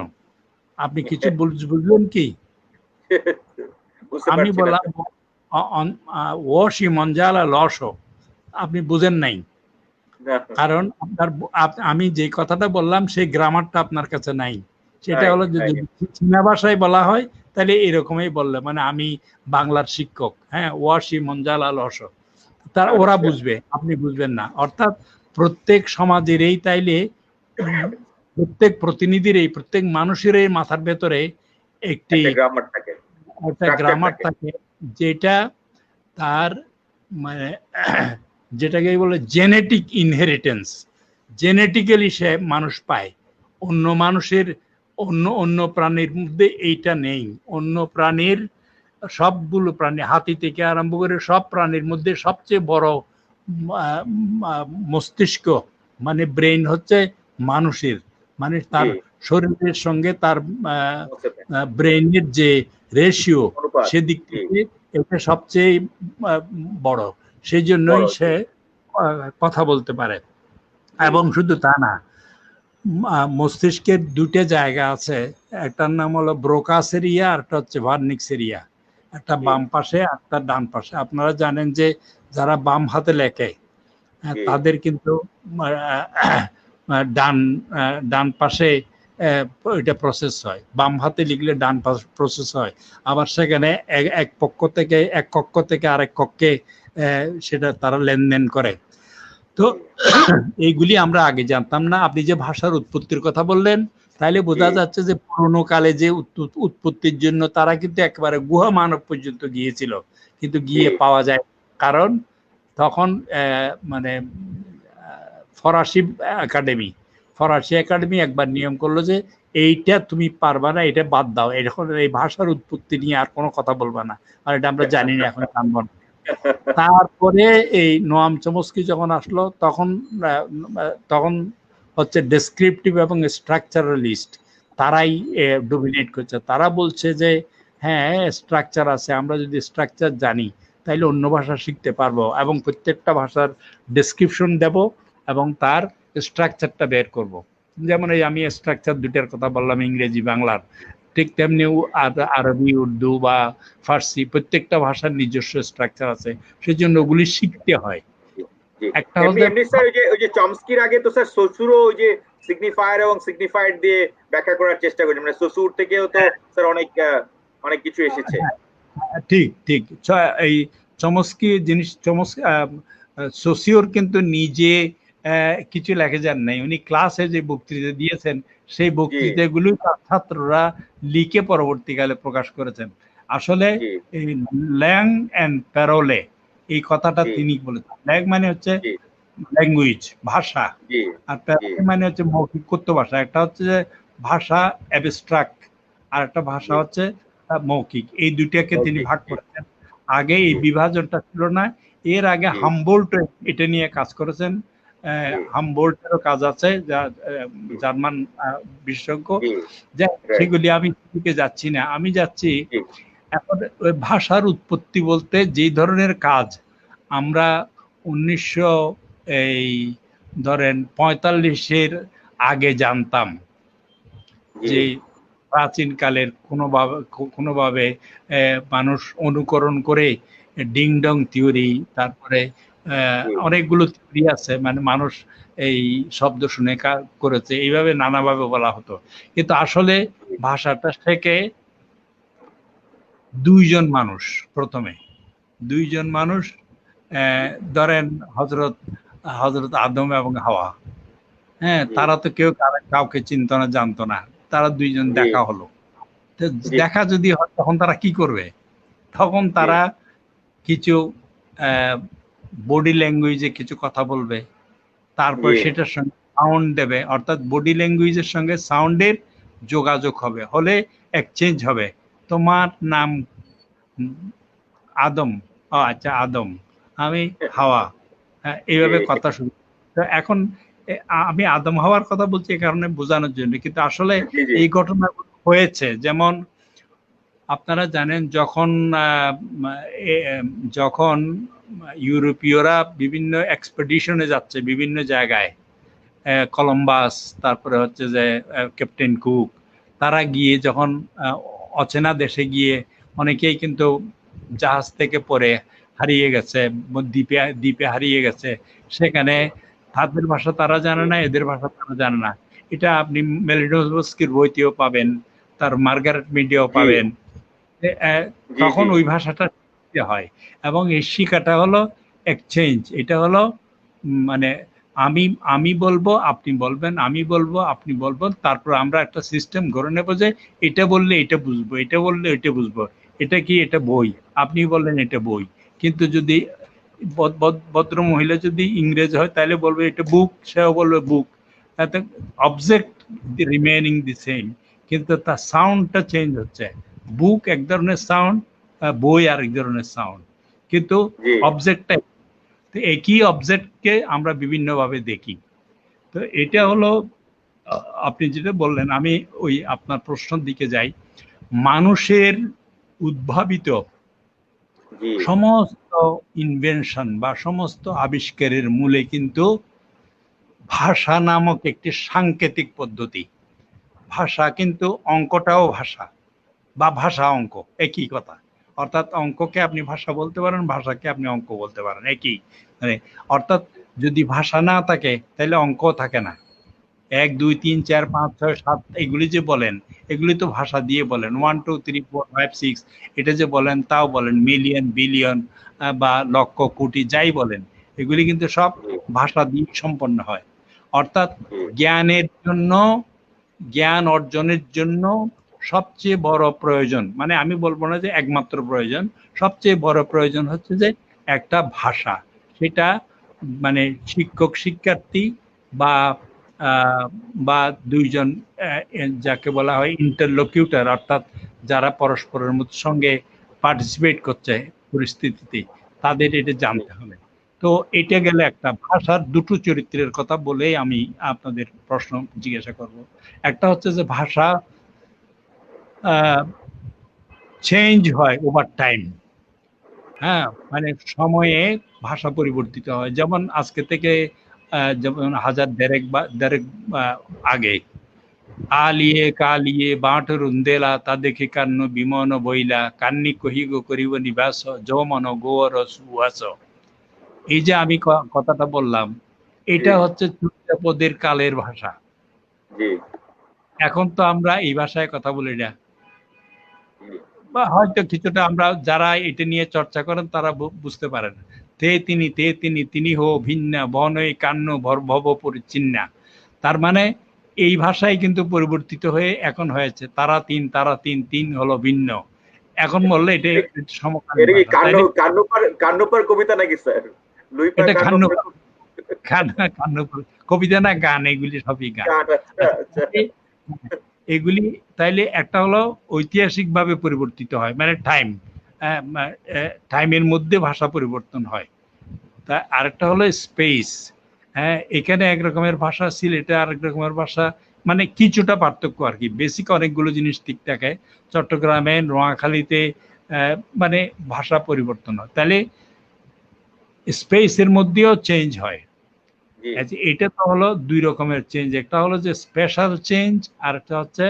আপনি কিছু বুঝলেন কি? বুঝতে আমি পারছি না বললাম স্যার। ওয়াশি মঞ্জালা লস, আপনি বুঝেন নাই। না, কারণ আপনার আমি যে কথাটা বললাম সেই গ্রামারটা আপনার কাছে নাই। সেটা নাই, হলো যে নাই। যদি চীনা ভাষায় বলা হয় তাহলে এরকমই বললে, মানে আমি বাংলার শিক্ষক, হ্যাঁ, ওয়াশি মঞ্জালা লস, তারা ওরা আচ্ছা, বুঝবে, আপনি বুঝবেন না। অর্থাৎ প্রত্যেক সমাজের এই তাইলে উম, প্রত্যেক প্রতিনিধির এই প্রত্যেক মানুষের এই মাথার ভেতরে একটি একটা গ্রামার থাকে, একটা স্ট্রাকচার গ্রামার থাকে। থাকে, যেটা তার মানে যেটাকে বলে জেনেটিক ইনহেরিটেন্স, জেনেটিক্যালি সে মানুষ পায়। অন্য মানুষের, অন্য অন্য প্রাণীর মধ্যে এইটা নেই। অন্য প্রাণীর, সবগুলো প্রাণী হাতি থেকে আরম্ভ করে সব প্রাণীর মধ্যে সবচেয়ে বড় আহ, মস্তিষ্ক মানে ব্রেইন হচ্ছে মানুষের, মানে জি, তার শরীরের সঙ্গে তার বুঝতে পারি। ব্রেইনের যে রেশিও, অনুপাত, সেদিক জি, থেকে এটা সবচেয়ে আহ, বড়। সেই জন্যই বড়, জি, সে কথা বলতে পারে। জি, এবং শুধু তা না, মস্তিষ্কের দুটো জায়গা আছে, একটার নাম হলো ব্রোকাস এরিয়া আর একটা হচ্ছে ভার্নিক্স এরিয়া। একটা জি, বাম পাশে একটা ডান পাশে। আপনারা জানেন যে যারা বাম হাতে লেখে জি, তাদের কিন্তু ডান ডান পাশে এটা প্রসেস হয়, বাম হাতে লিখলে ডান প্রসেস হয়, আবার সেখানে এক কক্ষ থেকে আরেক কক্ষে সেটা তারা লেনদেন করে। তো এইগুলি আমরা আগে জানতাম না। আপনি যে ভাষার উৎপত্তির কথা বললেন, তাইলে বোঝা যাচ্ছে যে পুরোনো কালে যে উৎপত্তির জন্য তারা কিন্তু একেবারে গুহা মানব পর্যন্ত গিয়েছিল, কিন্তু গিয়ে পাওয়া যায়। কারণ তখন মানে ফরাসি একাডেমি একবার নিয়ম করলো যে এইটা তুমি পারবা না, এটা বাদ দাও, এখন এই ভাষার উৎপত্তি নিয়ে আর কোনো কথা বলবা না, আর এটা আমরা জানি না, এখন জানবো না। তারপরে এই নোয়াম চমস্কি যখন আসলো, তখন হচ্ছে ডেসক্রিপটিভ এবং স্ট্রাকচারালিস্ট তারাই ডোমিনেট করছে। তারা বলছে যে হ্যাঁ স্ট্রাকচার আছে, আমরা যদি স্ট্রাকচার জানি তাইলে অন্য ভাষা শিখতে পারবো, এবং প্রত্যেকটা ভাষার ডেসক্রিপশন দেব এবং তার স্ট্রাকচারটা বের করব। যেমন এই আমি স্ট্রাকচার দুটার কথা বললাম, ইংরেজি বাংলার, ঠিক তেমনি আরবি, উর্দু বা ফার্সি, প্রত্যেকটা ভাষার নিজস্ব স্ট্রাকচার আছে, সেজন্য ওগুলি শিখতে হয়। একটা এমনি স্যার ওই যে চমস্কির আগে তো স্যার শ্বশুরও ওই যে সিগনিফায়ার এবং সিগনিফাইড দিয়ে ব্যাখ্যা করার চেষ্টা করেছে, মানে শ্বশুর থেকেও তো স্যার অনেক কিছু এসেছে। ঠিক ঠিক। এই চমস্কি জিনিস, সোসিওর কিন্তু নিজে কিছু লেখে যান নাই, উনি ক্লাসে যে বক্তৃতা দিয়েছেন সেই বক্তৃতাগুলো ছাত্ররা লিখে পরবর্তীকালে প্রকাশ করেছেন। আসলে এই ল্যাং এন্ড প্যারোলে এই কথাটা তিনি বলেছেন। ল্যাং মানে হচ্ছে ল্যাঙ্গুয়েজ, ভাষা, আর প্যারোলে মানে হচ্ছে মৌখিক কথ্য ভাষা। একটা হচ্ছে যে ভাষা অ্যাবস্ট্রাক্ট, আর একটা ভাষা হচ্ছে মৌখিক। এই দুইটাকে তিনি ভাগ করেছেন। আগে এই বিভাজনটা ছিল না। এর আগে হামবোল্ট এটা নিয়ে কাজ করেছেন। হামবোল্টেরও কাজ আছে, যা জার্মান বিশেষজ্ঞ, সেগুলি আমি দিকে যাচ্ছি না। আমি যাচ্ছি এখন ওই ভাষার উৎপত্তি বলতে যেই ধরনের কাজ আমরা 1945 আগে জানতাম, যে প্রাচীন কালের কোনোভাবে মানুষ অনুকরণ করে ডিং ডং থিওরি, তারপরে অনেকগুলো থিওরি আছে, মানে মানুষ এই শব্দ শুনে করেছে, এইভাবে নানাভাবে বলা হতো। কিন্তু আসলে ভাষাটা শেখে প্রথমে দুইজন মানুষ, ধরেন হজরত আদম এবং হাওয়া। হ্যাঁ, তারা তো কেউ কাউকে চিনত না, জানতো না, তারা দুইজন দেখা হলো। দেখা যদি হয় তখন তারা কি করবে? তখন তারা কিছু বডি ল্যাঙ্গুয়েজে কিছু কথা বলবে, তারপর সেটার সঙ্গে সাউন্ড দেবে, অর্থাৎ বডি ল্যাঙ্গুয়েজের সঙ্গে সাউন্ডের যোগাযোগ হলে এক্সচেঞ্জ হবে। তোমার নাম আদম, আচ্ছা আদম, আমি হাওয়া, এইভাবে কথা শুরু। তো এখন আমি আদম হাওয়ার কথা বলছি এই কারণে বোঝানোর জন্য, কিন্তু আসলে এই ঘটনা হয়েছে। যেমন আপনারা জানেন, যখন ইউরোপীয়রা বিভিন্ন এক্সপেডিশনে যাচ্ছে বিভিন্ন জায়গায়, কলম্বাস, তারপরে হচ্ছে যে ক্যাপ্টেন কুক, তারা গিয়ে যখন অচেনা দেশে গিয়ে অনেকেই কিন্তু জাহাজ থেকে পড়ে হারিয়ে গেছে, দ্বীপে হারিয়ে গেছে। সেখানে তাদের ভাষা তারা জানে না, এদের ভাষা তারা জানে না। এটা আপনি মেলিনোভস্কির বইতেও পাবেন, তার মার্গারেট মিডিয়াও পাবেন। তখন ওই ভাষাটা শিখতে হয়, এবং এই শিখাটা হলো এক্সচেঞ্জ। এটা হলো মানে আমি বলবো, আপনি বলবেন, আমি বলবো, আপনি বলবেন, তারপর আমরা একটা সিস্টেম গড়ে নেবো যে এটা বললে এটা বুঝবো, এটা বললে এটা বুঝবো। এটা কি? এটা বই। আপনি বললেন এটা বই। কিন্তু যদি ভদ্র মহিলা যদি ইংরেজ হয় তাহলে বলবে এটা বুক, সেও বলবে বুক। তাতে অবজেক্ট রিমেইনিং দি সেম, কিন্তু তার সাউন্ডটা চেঞ্জ হচ্ছে। বুক এক ধরনের সাউন্ড, বই আরেক ধরনের সাউন্ড, কিন্তু অবজেক্টটা একই। অবজেক্টকে আমরা বিভিন্নভাবে দেখি। তো এটা হলো আপনি যেটা বললেন। আমি ওই আপনার প্রশ্নের দিকে যাই। মানুষের উদ্ভাবিত সমস্ত ইনভেনশন বা সমস্ত আবিষ্কারের মূলে কিন্তু ভাষা নামক একটি সাংকেতিক পদ্ধতি। ভাষা কিন্তু অঙ্কটাও ভাষা, বা ভাষা অঙ্ক একই কথা। অর্থাৎ অঙ্ককে আপনি ভাষা বলতে পারেন, ভাষাকে আপনি অঙ্ক বলতে পারেন, একই। মানে অর্থাৎ যদি ভাষা না থাকে তাহলে অঙ্ক থাকে না। 1 2 3 4 5 6 7 এগুলি যে বলেন, এগুলি তো ভাষা দিয়ে বলেন। 1 2 3 4 5 6 এটা যে বলেন তাও বলেন, মিলিয়ন বিলিয়ন বা লক্ষ কোটি যাই বলেন, এগুলি কিন্তু সব ভাষা দিয়ে সম্পন্ন হয়। অর্থাৎ জ্ঞানের জন্য, জ্ঞান অর্জনের জন্য সবচেয়ে বড় প্রয়োজন, মানে আমি বলবো না যে একমাত্র প্রয়োজন, সবচেয়ে বড় প্রয়োজন হচ্ছে যে একটা ভাষা। সেটা মানে শিক্ষক শিক্ষার্থী বা বা দুইজন যাকে বলা হয় ইন্টারলোকিউটার, অর্থাৎ যারা পরস্পরের সঙ্গে পার্টিসিপেট করছে পরিস্থিতিতে, তাদের এটা জানতে হবে। তো এটা গেলে একটা ভাষার দুটো চরিত্রের কথা বলেই আমি আপনাদের প্রশ্ন জিজ্ঞাসা করব। একটা হচ্ছে যে ভাষা চেঞ্জ হয় ওভার টাইম। হ্যাঁ, মানে সময়ে ভাষা পরিবর্তিত হয়। যেমন আজকে থেকে যেমন হাজার দেড়েক আগে আলিয়ে কালিয়ে বাঁট রুন্দেলা তা দেখে কান্ন বিমন বইলা কান্নি কহিগ করিব নিবাস যৌমন গোর সুহাস। এই যে আমি কথাটা বললাম, এটা হচ্ছে চূড়াপদের কালের ভাষা। এখন তো আমরা এই ভাষায় কথা বলি না, বা হয়তো কিছুটা আমরা যারা এটা নিয়ে চর্চা করেন তারা বুঝতে পারেন। তে তিনি তিনি হো ভিন্না বনই কান্ন ভব পরিচ্ছিন্না। তার মানে এই ভাষায় কিন্তু পরিবর্তিত হয়ে এখন হয়েছে তারা তিন তিন হলো ভিন্ন। এখন বললে এটা সমকালীন কান্নপার কবিতা নাকি স্যার? এটা কান্নপার কবিতা না গান, এগুলি সবই গান। এগুলি তাইলে একটা হলো ঐতিহাসিক ভাবে পরিবর্তিত হয়, মানে টাইমের মধ্যে ভাষা পরিবর্তন হয়। তা আরেকটা হলো স্পেস। হ্যাঁ, এখানে এক রকমের ভাষা, সিলেটে আরেক রকমের ভাষা, মানে কিছুটা পার্থক্য আর কি। বেসিক অনেকগুলো জিনিস ঠিক থাকে। চট্টগ্রামে, নোয়াখালীতে মানে ভাষা পরিবর্তন হয়। তাহলে স্পেসের মধ্যেও চেঞ্জ হয়। এটা তো হলো দুই রকমের চেঞ্জ। একটা হলো যে স্পেশাল চেঞ্জ, আর একটা হচ্ছে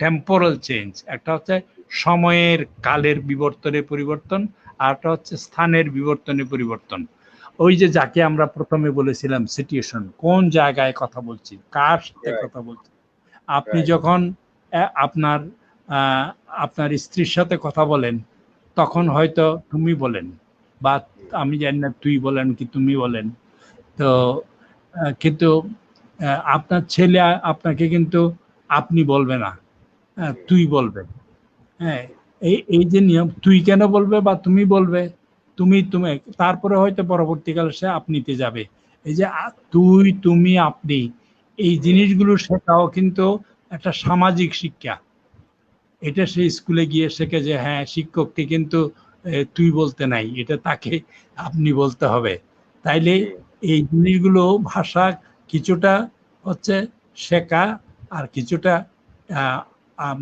টেম্পোরাল চেঞ্জ। একটা হচ্ছে সময়ের কালের বিবর্তনে পরিবর্তন, আর একটা হচ্ছে স্থানের বিবর্তনে পরিবর্তন। ওই যে যাকে আমরা প্রথমে বলেছিলাম সিচুয়েশন, কোন জায়গায় কথা বলছি, কার সাথে কথা বলছি। আপনি যখন আপনার আপনার স্ত্রীর সাথে কথা বলেন, তখন হয়তো তুমি বলেন, বা আমি জানি না তুই বলেন কি তুমি বলেন। তো কিন্তু আপনার ছেলে আপনাকে কিন্তু আপনি বলবে না, তুই বলবে। হ্যাঁ, এই যে নিয়ম, তুই কেন বলবে বা তুমি বলবে, তুমি, তারপরে হয়তো পরবর্তীকালে সে আপনিতে যাবে। এই যে তুই, তুমি, আপনি, এই জিনিসগুলো শেখাও কিন্তু একটা সামাজিক শিক্ষা। এটা সে স্কুলে গিয়ে শেখে যে হ্যাঁ, শিক্ষককে কিন্তু তুই বলতে নাই, এটা তাকে আপনি বলতে হবে। তাইলে এই জিনিসগুলো ভাষা কিছুটা হচ্ছে শেখা, আর কিছুটা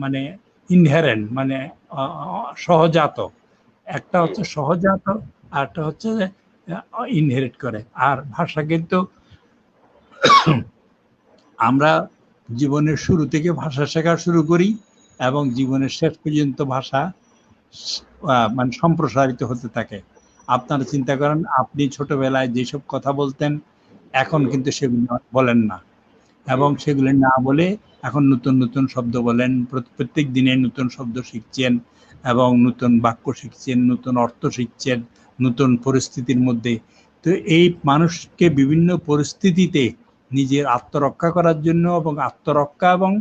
মানে ইনহেরেন্ট, মানে সহজাত। একটা হচ্ছে সহজাত, আর একটা হচ্ছে ইনহেরিট করে। আর ভাষা কিন্তু আমরা জীবনের শুরু থেকে ভাষা শেখা শুরু করি এবং জীবনের শেষ পর্যন্ত ভাষা মানে সম্প্রসারিত হতে থাকে। আপনারা চিন্তা করেন, আপনি ছোটবেলায় যেসব কথা বলতেন, এখন কিন্তু সেগুলো বলেন না, এবং সেগুলো না বলে এখন নতুন নতুন শব্দ বলেন। প্রত্যেক দিনে নতুন শব্দ শিখছেন এবং নতুন বাক্য শিখছেন, নতুন অর্থ শিখছেন নতুন পরিস্থিতির মধ্যে। তো এই মানুষকে বিভিন্ন পরিস্থিতিতে নিজের আত্মরক্ষা করার জন্য, এবং আত্মরক্ষা এবং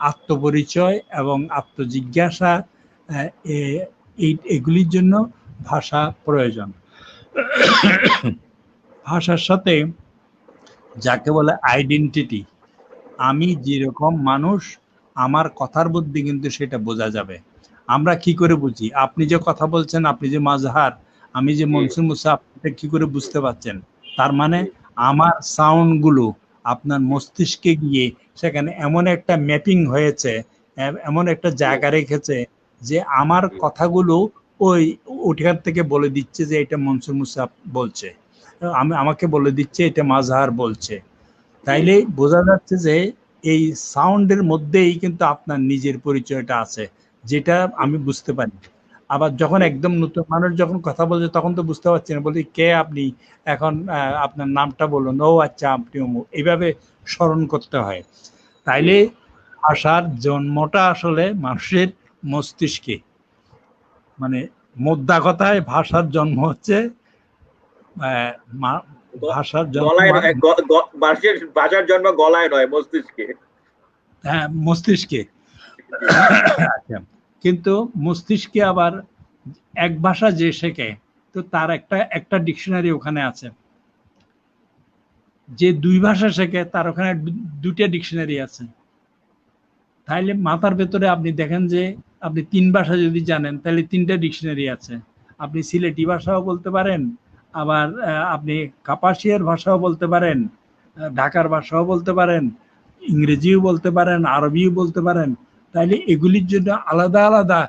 আত্মপরিচয় এবং আত্মজিজ্ঞাসা, এগুলির জন্য ভাষা প্রয়োজন। ভাষার সাথে যাকে বলে আইডেন্টিটি, আমি যেরকম মানুষ, আমার কথার মধ্যে কিন্তু সেটা বোঝা যাবে। আমরা কি করে বুঝি? আপনি যে কথা বলছেন, আপনি যে মাজহার, আমি যে মনসুর মুসা, আপনি কি করে বুঝতে পারছেন? তার মানে আমার সাউন্ড গুলো আপনার মস্তিষ্কে গিয়ে সেখানে এমন একটা ম্যাপিং হয়েছে, এমন একটা জায়গা রেখেছে যে আমার কথাগুলো ওইখান থেকে বলে দিচ্ছে যে এটা মনসুর মুসা বলছে, আমাকে বলে দিচ্ছে এটা মাজহার বলছে। তাইলে বোঝা যাচ্ছে যে এই সাউন্ডের মধ্যেই কিন্তু আপনার নিজের পরিচয়টা আছে, যেটা আমি বুঝতে পারি। আবার যখন একদম নতুন মানুষ যখন কথা বলছে, তখন তো বুঝতে পারছি না, বলি কে আপনি, এখন আপনার নামটা বলুন, ও আচ্ছা আপনি অমুক, এইভাবে স্মরণ করতে হয়। তাইলে ভাষার জন্মটা আসলে মানুষের মস্তিষ্কে, মানে মোদ্দা কথায় ভাষার জন্ম হচ্ছে ভাষার জন্ম গলায় নয়, ভাষার জন্ম গলায় নয়, মস্তিষ্কে। হ্যাঁ, মস্তিষ্কে। আচ্ছা, কিন্তু মস্তিষ্কে আবার এক ভাষা যে শেখে, তো তার একটা ডিকশনারি ওখানে আছে। যে দুই ভাষা শেখে তার ওখানে দুইটা ডিকশনারি আছে। তাইলে মাথার ভেতরে আপনি দেখেন যে আপনি তিন ভাষা যদি জানেন তাহলে তিনটা ডিকশনারি আছে। আপনি সিলেটি ভাষাও বলতে পারেন, আবার আপনি কাপাসিয়ার ভাষাও বলতে পারেন, ঢাকার ভাষাও বলতে পারেন, ইংরেজিও বলতে পারেন, আরবিও বলতে পারেন। তাইলে এগুলির জন্য আলাদা আলাদা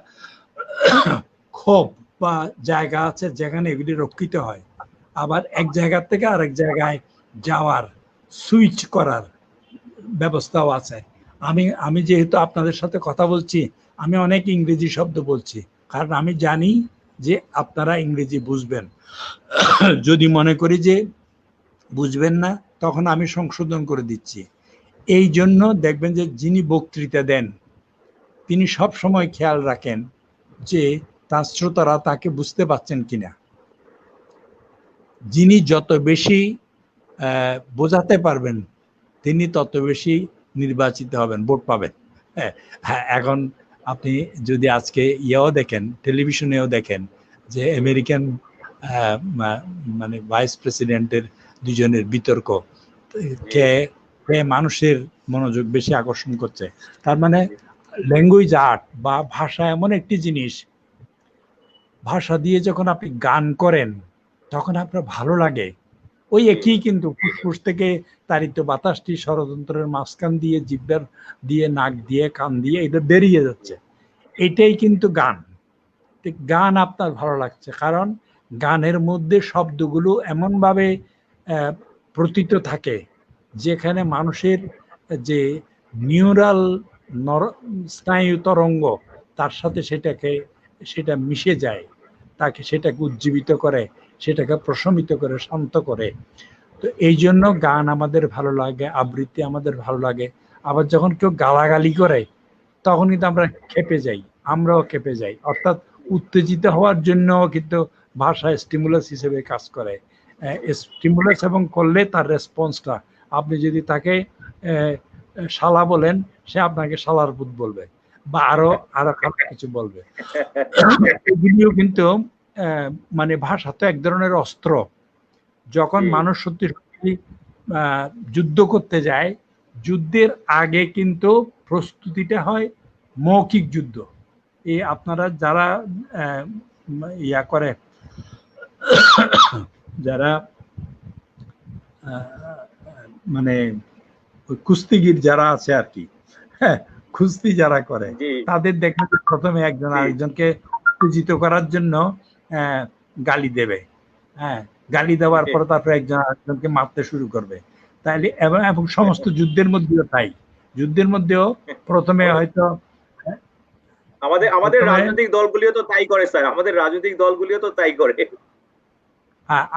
ক্ষোভ বা জায়গা আছে যেখানে এগুলি রক্ষিত হয়। আবার এক জায়গা থেকে আরেক জায়গায় যাওয়ার, সুইচ করার ব্যবস্থাও আছে। আমি যেহেতু আপনাদের সাথে কথা বলছি, আমি অনেক ইংরেজি শব্দ বলছি, কারণ আমি জানি যে আপনারা ইংরেজি বুঝবেন। যদি মনে করি যে বুঝবেন না, তখন আমি সংশোধন করে দিচ্ছি। এই জন্য দেখবেন যে যিনি বক্তৃতা দেন তিনি সব সময় খেয়াল রাখেন যে তার শ্রোতারা তাকে বুঝতে পারছেন কিনা। যিনি যত বেশি বোঝাতে পারবেন তিনি তত বেশি নির্বাচিত হবেন, ভোট পাবেন। হ্যাঁ, এখন আপনি যদি আজকে ইয়েও দেখেন, টেলিভিশনেও দেখেন যে আমেরিকান মানে ভাইস প্রেসিডেন্টের দুজনের বিতর্ক, কে মানুষের মনোযোগ বেশি আকর্ষণ করছে। তার মানে ল্যাঙ্গুয়েজ আর্ট বা ভাষা এমন একটি জিনিস, ভাষা দিয়ে যখন আপনি গান করেন তখন আপনার ভালো লাগে। ওই একই কিন্তু ফুসফুস থেকে তাড়িত বাতাসটি ষড়যন্ত্রের মাঝখান দিয়ে, জিহ্বার দিয়ে, নাক দিয়ে, কান দিয়ে এটা বেরিয়ে যাচ্ছে, এটাই কিন্তু গান। গান আপনার ভালো লাগছে কারণ গানের মধ্যে শব্দগুলো এমনভাবে প্রতীত থাকে যেখানে মানুষের যে নিউরাল স্নায়ু তরঙ্গ তার সাথে সেটা মিশে যায়, তাকে সেটাকে উজ্জীবিত করে, সেটাকে প্রশমিত করে, শান্ত করে। তো এই জন্য গান আমাদের ভালো লাগে, আবৃত্তি আমাদের ভালো লাগে। আবার যখন কেউ গালাগালি করে তখন কিন্তু আমরা খেপে যাই, আমরাও খেপে যাই। অর্থাৎ উত্তেজিত হওয়ার জন্য কিন্তু ভাষা স্টিমুলাস হিসেবে কাজ করে। স্টিমুলাস এবং করলে তার রেসপন্সটা, আপনি যদি তাকে শালা বলেন, সে আপনাকে শালার পুত বলবে বা আরো খারাপ কিছু বলবে। এগুলিও কিন্তু মানে ভাষা তো এক ধরনের অস্ত্র। যখন মানুষ সত্যি সত্যি যুদ্ধ করতে যায়, যুদ্ধের আগে কিন্তু প্রস্তুতিটা হয় মৌখিক যুদ্ধ। এই আপনারা যারা ইয়া করে, যারা মানে কুস্তিগির যারা আছে আর কি, হ্যাঁ, কুস্তি যারা করে তাদের দেখা যায় প্রথমে একজন আরেকজনকে উত্তেজিত করার জন্য গালি দেবে। হ্যাঁ, গালি দেওয়ার পর তারপরে একজন আরেকজনকে মারতে শুরু করবে। তাইলে এবং সমস্ত যুদ্ধের মধ্যেও তাই, যুদ্ধের মধ্যেও প্রথমে হয়তো আমাদের রাজনৈতিক দলগুলিও তো তাই করে স্যার, আমাদের রাজনৈতিক দলগুলিও তো তাই করে।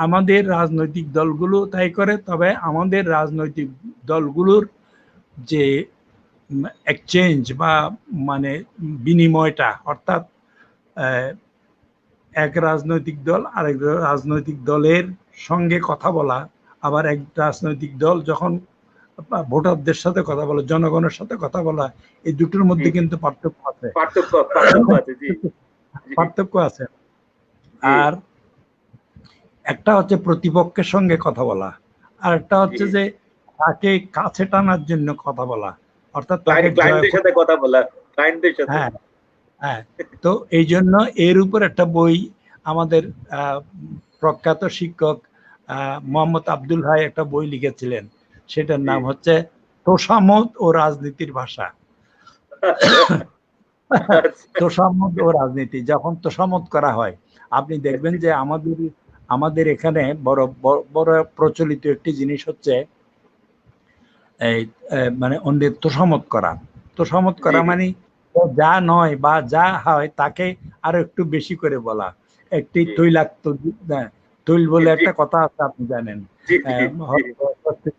আমাদের রাজনৈতিক দলগুলো তাই করে, তবে আমাদের রাজনৈতিক দলগুলোর যে এক্সচেঞ্জ বা মানে বিনিময়টা, অর্থাৎ এক রাজনৈতিক দল আরেক রাজনৈতিক দলের সঙ্গে কথা বলা, আবার এক রাজনৈতিক দল যখন ভোটারদের সাথে কথা বলা, জনগণের সাথে কথা বলা, এই দুটোর মধ্যে কিন্তু পার্থক্য আছে। পার্থক্য আছে। আর একটা হচ্ছে প্রতিপক্ষের সঙ্গে কথা বলা, আর একটা হচ্ছে যে তাকে কাছে টানার জন্য কথা বলা, অর্থাৎ ক্লায়েন্টের সাথে কথা বলা, ক্লায়েন্টের সাথে। হ্যাঁ, হ্যাঁ। তো এই জন্য এর উপর একটা বই আমাদের প্রখ্যাত শিক্ষক মোহাম্মদ আব্দুল হাই একটা বই লিখেছিলেন, সেটার নাম হচ্ছে তোষামোদ ও রাজনীতির ভাষা। তোষামোদ ও রাজনীতি, যখন তোষামোদ করা হয়, আপনি দেখবেন যে আমাদের এখানে বড় প্রচলিত একটি জিনিস হচ্ছে এই মানে অন্যের তোষামোদ করা। তোষামোদ করা মানে যা নয় বা যা হয় তাকে আরো একটু বেশি করে বলা। একটি তৈল বলে একটা কথা আছে, আপনি জানেন জি জি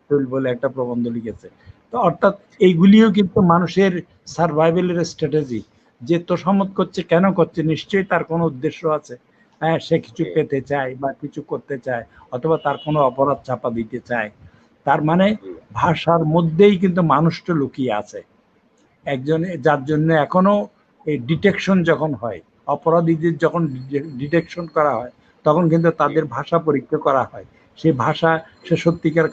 জি বলে একটা প্রবন্ধ লিখেছে। তো অর্থাৎ এইগুলিও কিন্তু মানুষের সার্ভাইভালের স্ট্র্যাটেজি, যে তোষামত করছে কেন করছে, নিশ্চয়ই তার কোনো উদ্দেশ্য আছে। হ্যাঁ, সে কিছু জি পেতে চায় বা কিছু করতে চায়, অথবা তার কোনো অপরাধ চাপা দিতে চায়। তার মানে জি ভাষার মধ্যেই কিন্তু মানুষটা লুকিয়ে আছে। একজন যার জন্য এখনো এই ডিটেকশন যখন হয়, অপরাধীদের যখন ডিটেকশন করা হয়, তখন কিন্তু জি তাদের ভাষা পরীক্ষা করা হয়। সেই ভাষা সে সত্যিকার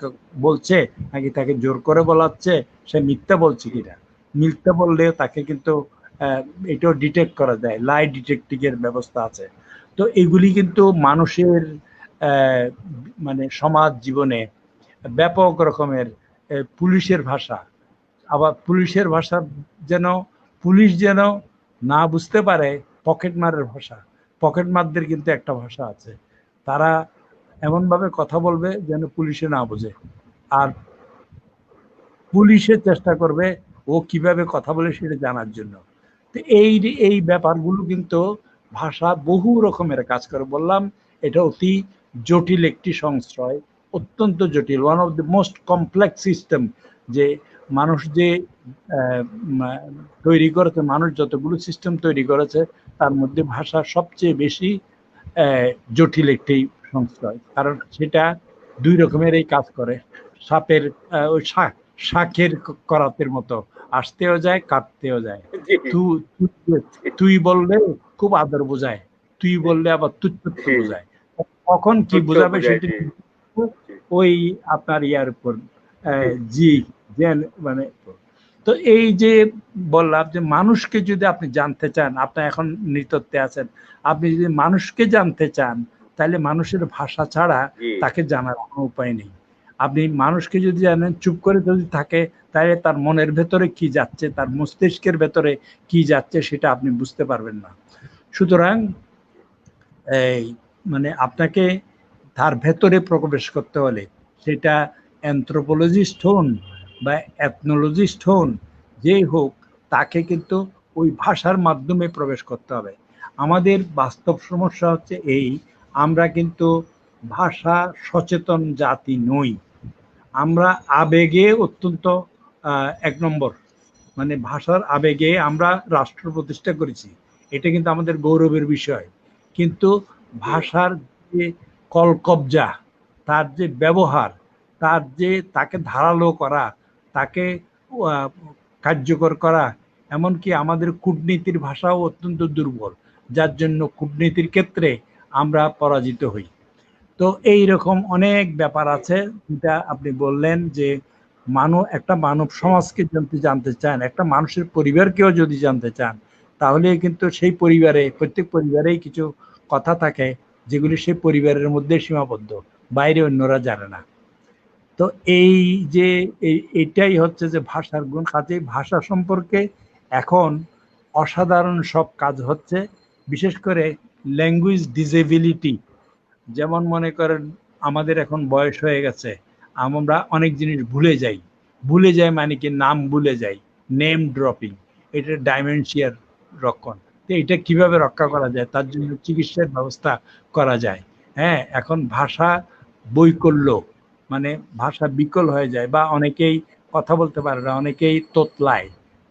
বলছে নাকি তাকে জোর করে বলাচ্ছে, সে মিথ্যা বলছে জি কিনা। মিথ্যা বললে তাকে কিন্তু আহ, এটাও ডিটেক্ট করা যায়, লাই ডিটেক্টিংয়ের ব্যবস্থা আছে। তো এগুলি কিন্তু মানুষের আহ, মানে সমাজ জীবনে ব্যাপক রকমের পুলিশের ভাষা। আবার পুলিশের ভাষা যেন, পুলিশ যেন না বুঝতে পারে পকেটমারের ভাষা। পকেটমারদের কিন্তু একটা ভাষা আছে, তারা এমন ভাবে কথা বলবে যেন পুলিশে না বোঝে, আর পুলিশের চেষ্টা করবে ও কিভাবে কথা বলে সেটা জানার জন্য। তো এই এই ব্যাপারগুলো কিন্তু ভাষা বহু রকমের কাজ করে। বললাম এটা অতি জটিল একটি সংশ্রয়, অত্যন্ত জটিল, one of the most complex system. যে মানুষ যে আহ, তৈরি করেছে, মানুষ যতগুলো সিস্টেম তৈরি করেছে, তার মধ্যে ভাষা সবচেয়ে বেশি আহ, জটিল একটি সংশ্রয়। কারণ সেটা দুই রকমের এই কাজ করে। সাপের ওই শাঁখের করাতের মতো, আসতেও যায় কাটতেও যায়। জি তুই তুই বললে খুব আদর বোঝায়, তুই বললে আবার তুচ্ছ জি বোঝায়। কখন কি তুচ্ছ বোঝাবে বোঝায়, সেটা জি জি ওই আপনার ইয়ার উপর, জি জি জেন মানে। তো এই যে বললাম যে মানুষকে যদি আপনি জানতে চান, আপনি এখন নৃতত্বে আছেন, আপনি যদি মানুষকে জানতে চান, তাহলে মানুষের ভাষা ছাড়া জি তাকে জানার কোনো উপায় নেই। আপনি মানুষকে যদি জানেন, চুপ করে যদি থাকে, তাহলে তার মনের ভেতরে কি যাচ্ছে, তার মস্তিষ্কের ভেতরে কি যাচ্ছে, সেটা আপনি বুঝতে পারবেন না। সুতরাং এই মানে আপনাকে তার ভেতরে প্রবেশ করতে হলে, সেটা অ্যানথ্রোপোলজিস্ট হন বা এথনোলজিস্ট হন, যেই হোক, তাকে কিন্তু ওই ভাষার মাধ্যমে প্রবেশ করতে হবে। আমাদের বাস্তব সমস্যা হচ্ছে এই, আমরা কিন্তু ভাষা সচেতন জাতি নই। আমরা আবেগে অত্যন্ত এক নম্বর, মানে ভাষার আবেগে আমরা রাষ্ট্র প্রতিষ্ঠা করেছি, এটা কিন্তু আমাদের গৌরবের বিষয়। কিন্তু জি ভাষার যে কলকবজা, তার যে ব্যবহার, তার যে তাকে ধারালো করা, তাকে আহ, কার্যকর করা, এমনকি আমাদের কূটনীতির ভাষাও অত্যন্ত দুর্বল, যার জন্য কূটনীতির ক্ষেত্রে আমরা পরাজিত হই। তো এই রকম অনেক ব্যাপার জি আছে, যেটা আপনি বললেন যে একটা মানব জি সমাজকে যদি জানতে চান, একটা মানুষের পরিবারকেও যদি জানতে চান, তাহলে কিন্তু সেই পরিবারে, প্রত্যেক পরিবারেই কিছু কথা থাকে যেগুলি সেই পরিবারের মধ্যে সীমাবদ্ধ, বাইরে অন্যরা জানে না। তো এই যে এটাই হচ্ছে যে ভাষার গুণ। কাজে ভাষা সম্পর্কে এখন অসাধারণ সব কাজ হচ্ছে, বিশেষ করে ল্যাঙ্গুয়েজ ডিসেবিলিটি। যেমন মনে করেন, আমাদের এখন বয়স হয়ে গেছে, আমরা অনেক জিনিস ভুলে যাই। ভুলে যাই মানে কি, নাম ভুলে যাই, নেম ড্রপিং, এটা ডাইমেনশিয়ার লক্ষণ। তো এটা কিভাবে রক্ষা করা যায়, তার জন্য চিকিৎসার ব্যবস্থা করা যায়। হ্যাঁ, এখন ভাষা বৈকল্য, মানে ভাষা বিকল হয়ে যায়, বা অনেকেই কথা বলতে পারে না, অনেকেই তোতলায়।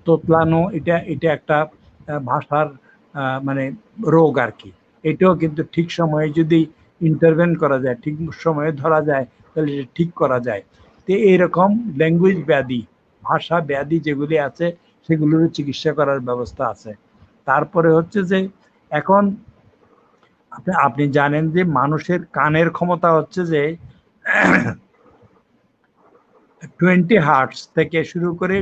তোতলানো, এটা এটা একটা ভাষার মানে রোগ আর কি। এটাও কিন্তু ঠিক সময়ে যদি ইন্টারভেন করা যায়, ঠিক সময়ে ধরা যায়, তাহলে এটা ঠিক করা যায়। তো এইরকম ল্যাঙ্গুয়েজ ব্যাধি, ভাষা ব্যাধি যেগুলি আছে, সেগুলোর চিকিৎসা করার ব্যবস্থা আছে। তারপরে হচ্ছে যে এখন আপনি জানেন যে মানুষের কানের ক্ষমতা হচ্ছে যে 20 হার্টস থেকে শুরু করে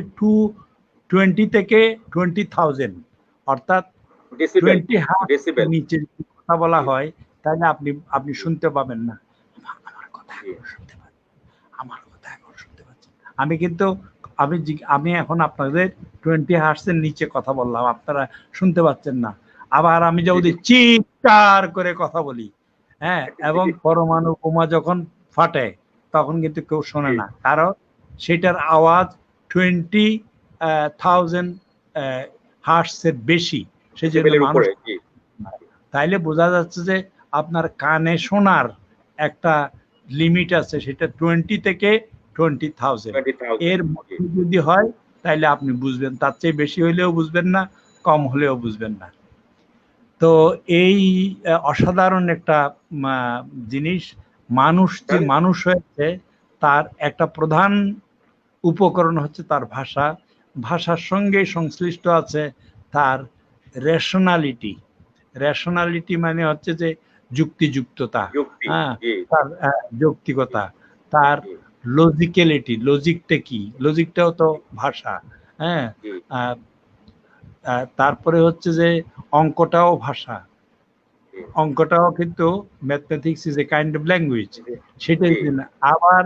20 থেকে 20,000, অর্থাৎ ডেসিবেল 20 হার্টস ডেসিবেল নিচে যদি কথা বলা জি হয়, তাহলে আপনি আপনি জি শুনতে পাবেন না। আমার কথা জি এখন শুনতে পাচ্ছেন? আমার কথা এখন শুনতে পাচ্ছেন? আমি কিন্তু আমি এখন আপনাদের 20 হার্টস এর নিচে কথা বললাম, আপনারা শুনতে পাচ্ছেন না। আবার আমি জি যদি চিৎকার করে কথা বলি, হ্যাঁ, এবং পরমাণু বোমা যখন ফাটে, তখন কিন্তু কেউ শোনে জি না, কারণ সেটার আওয়াজ 20,000 হার্টস এর বেশি। সেজন্য ডেসিবেলের মানুষ, উপরে জি তাইলে বোঝা যাচ্ছে যে আপনার কানে শোনার একটা লিমিট আছে, সেটা 20 থেকে 20,000। 20,000। এর মধ্যে যদি হয় তাহলে আপনি বুঝবেন, তার চেয়ে বেশি হইলেও বুঝবেন না, কম হলেও বুঝবেন না। তো এই অসাধারণ একটা জিনিস। মানুষ যে মানুষ হয়েছে তার একটা প্রধান উপকরণ হচ্ছে তার ভাষা। ভাষার সঙ্গে সংশ্লিষ্ট আছে তার রেশনালিটি। রেশনালিটি মানে হচ্ছে যে যুক্তিযুক্ততা, যুক্তি। হ্যাঁ, জি তার যৌক্তিকতা, তার জি লজিক্যালিটি। লজিকটা কি? লজিকটাও তো ভাষা। হ্যাঁ, জি আহ, তারপরে হচ্ছে যে অঙ্কটাও ভাষা। জি অঙ্কটাও কিন্তু mathematics is a kind of language. জি সেটাই জি জন্য আবার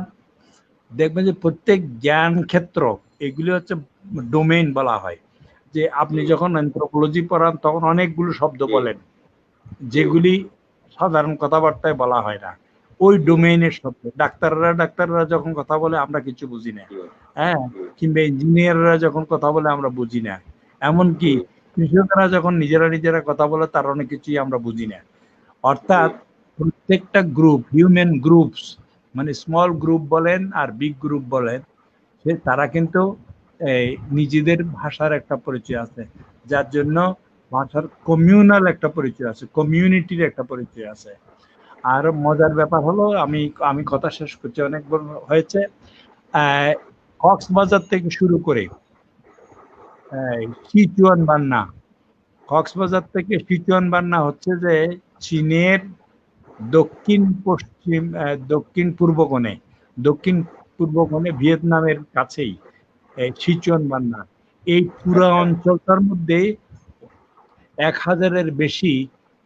দেখবেন যে প্রত্যেক জ্ঞান ক্ষেত্র এগুলি হচ্ছে ডোমেইন বলা হয়। যে আপনি জি যখন অ্যানথ্রোপোলজি পড়ান তখন অনেকগুলো শব্দ জি বলেন জি যেগুলি সাধারণ কথাবার্তায় বলা হয় না, ওই ডোমেইনের শব্দ। ডাক্তাররা যখন কথা বলে আমরা কিছু বুঝি না, জি হ্যাঁ, জি কিংবা ইঞ্জিনিয়াররা যখন কথা বলে আমরা বুঝি না। এমনকি জি কৃষকরা যখন নিজেরা কথা বলে তার অনেক কিছুই আমরা বুঝি না। জি অর্থাৎ প্রত্যেকটা গ্রুপ, হিউম্যান গ্রুপস, মানে স্মল গ্রুপ বলেন আর বিগ গ্রুপ বলেন, তারা কিন্তু এই নিজেদের ভাষার একটা পরিচয় আছে, যার জন্য ভাষার কমিউনাল একটা পরিচয় আছে, কমিউনিটির একটা পরিচয় আছে। আর মজার ব্যাপার হলো, আমি আমি কথা শেষ করছি, অনেক বড় হয়েছে। আহ, কক্সবাজার থেকে শুরু করে সিচুয়ান বান্না, কক্সবাজার থেকে সিচুয়ান বান্না হচ্ছে যে চীনের দক্ষিণ পশ্চিম দক্ষিণ পূর্ব কোণে, দক্ষিণ পূর্ব কোণে ভিয়েতনামের কাছেই সিচুয়ান বান্না। এই পুরো আচ্ছা অঞ্চলটার মধ্যে 1,000-এর বেশি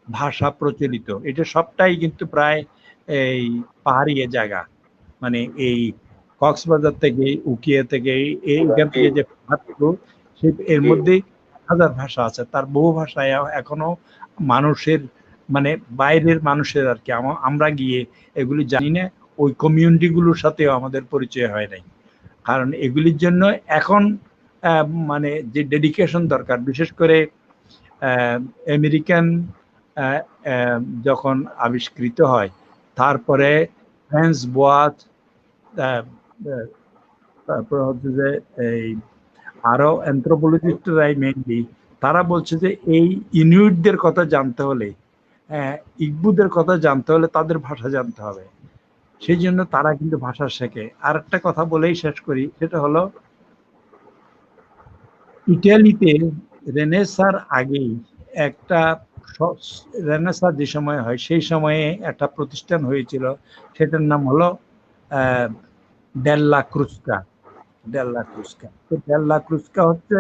ভাষা প্রচলিত। এটা সবটাই কিন্তু প্রায় এই পাহাড়ি জায়গা। মানে এই কক্সবাজার থেকে, উকিয়া থেকে, এইখান জি থেকে যে ভাষাগুলো, এর জি মধ্যে 1,000 ভাষা আছে। তার বহু ভাষায় এখনো মানুষের, মানে বাইরের মানুষের আর কি, আমরা গিয়ে এগুলি জানি না। ওই কমিউনিটি গুলোর সাথেও আমাদের পরিচয় হয় নাই। কারণ এগুলির জন্য এখন মানে যে ডেডিকেশন দরকার, বিশেষ করে আহ, আমেরিকান আহ, যখন আবিষ্কৃত হয়, তারপরে ফ্রান্স বোয়াত, আহ, আহ, তারপর হচ্ছে যে এই আরো অ্যানথ্রোপোলজিস্টরাই মেইনলি, তারা বলছে যে এই ইনুইটদের কথা জানতে হলে, ইগবুদের কথা জানতে হলে তাদের ভাষা জানতে হবে। সেই জন্য তারা কিন্তু ভাষা শেখে। আর একটা কথা বলেই শেষ করি, সেটা হলো ইটালিতে রেনেসার আগেই একটা রেনেসা যে সময় হয় সেই সময়ে একটা প্রতিষ্ঠান হয়েছিল, সেটার নাম হলো আহ, ডেল্লা ক্রুস্কা। ডেল্লা ক্রুস্কা, তো ডেল্লা ক্রুস্কা হচ্ছে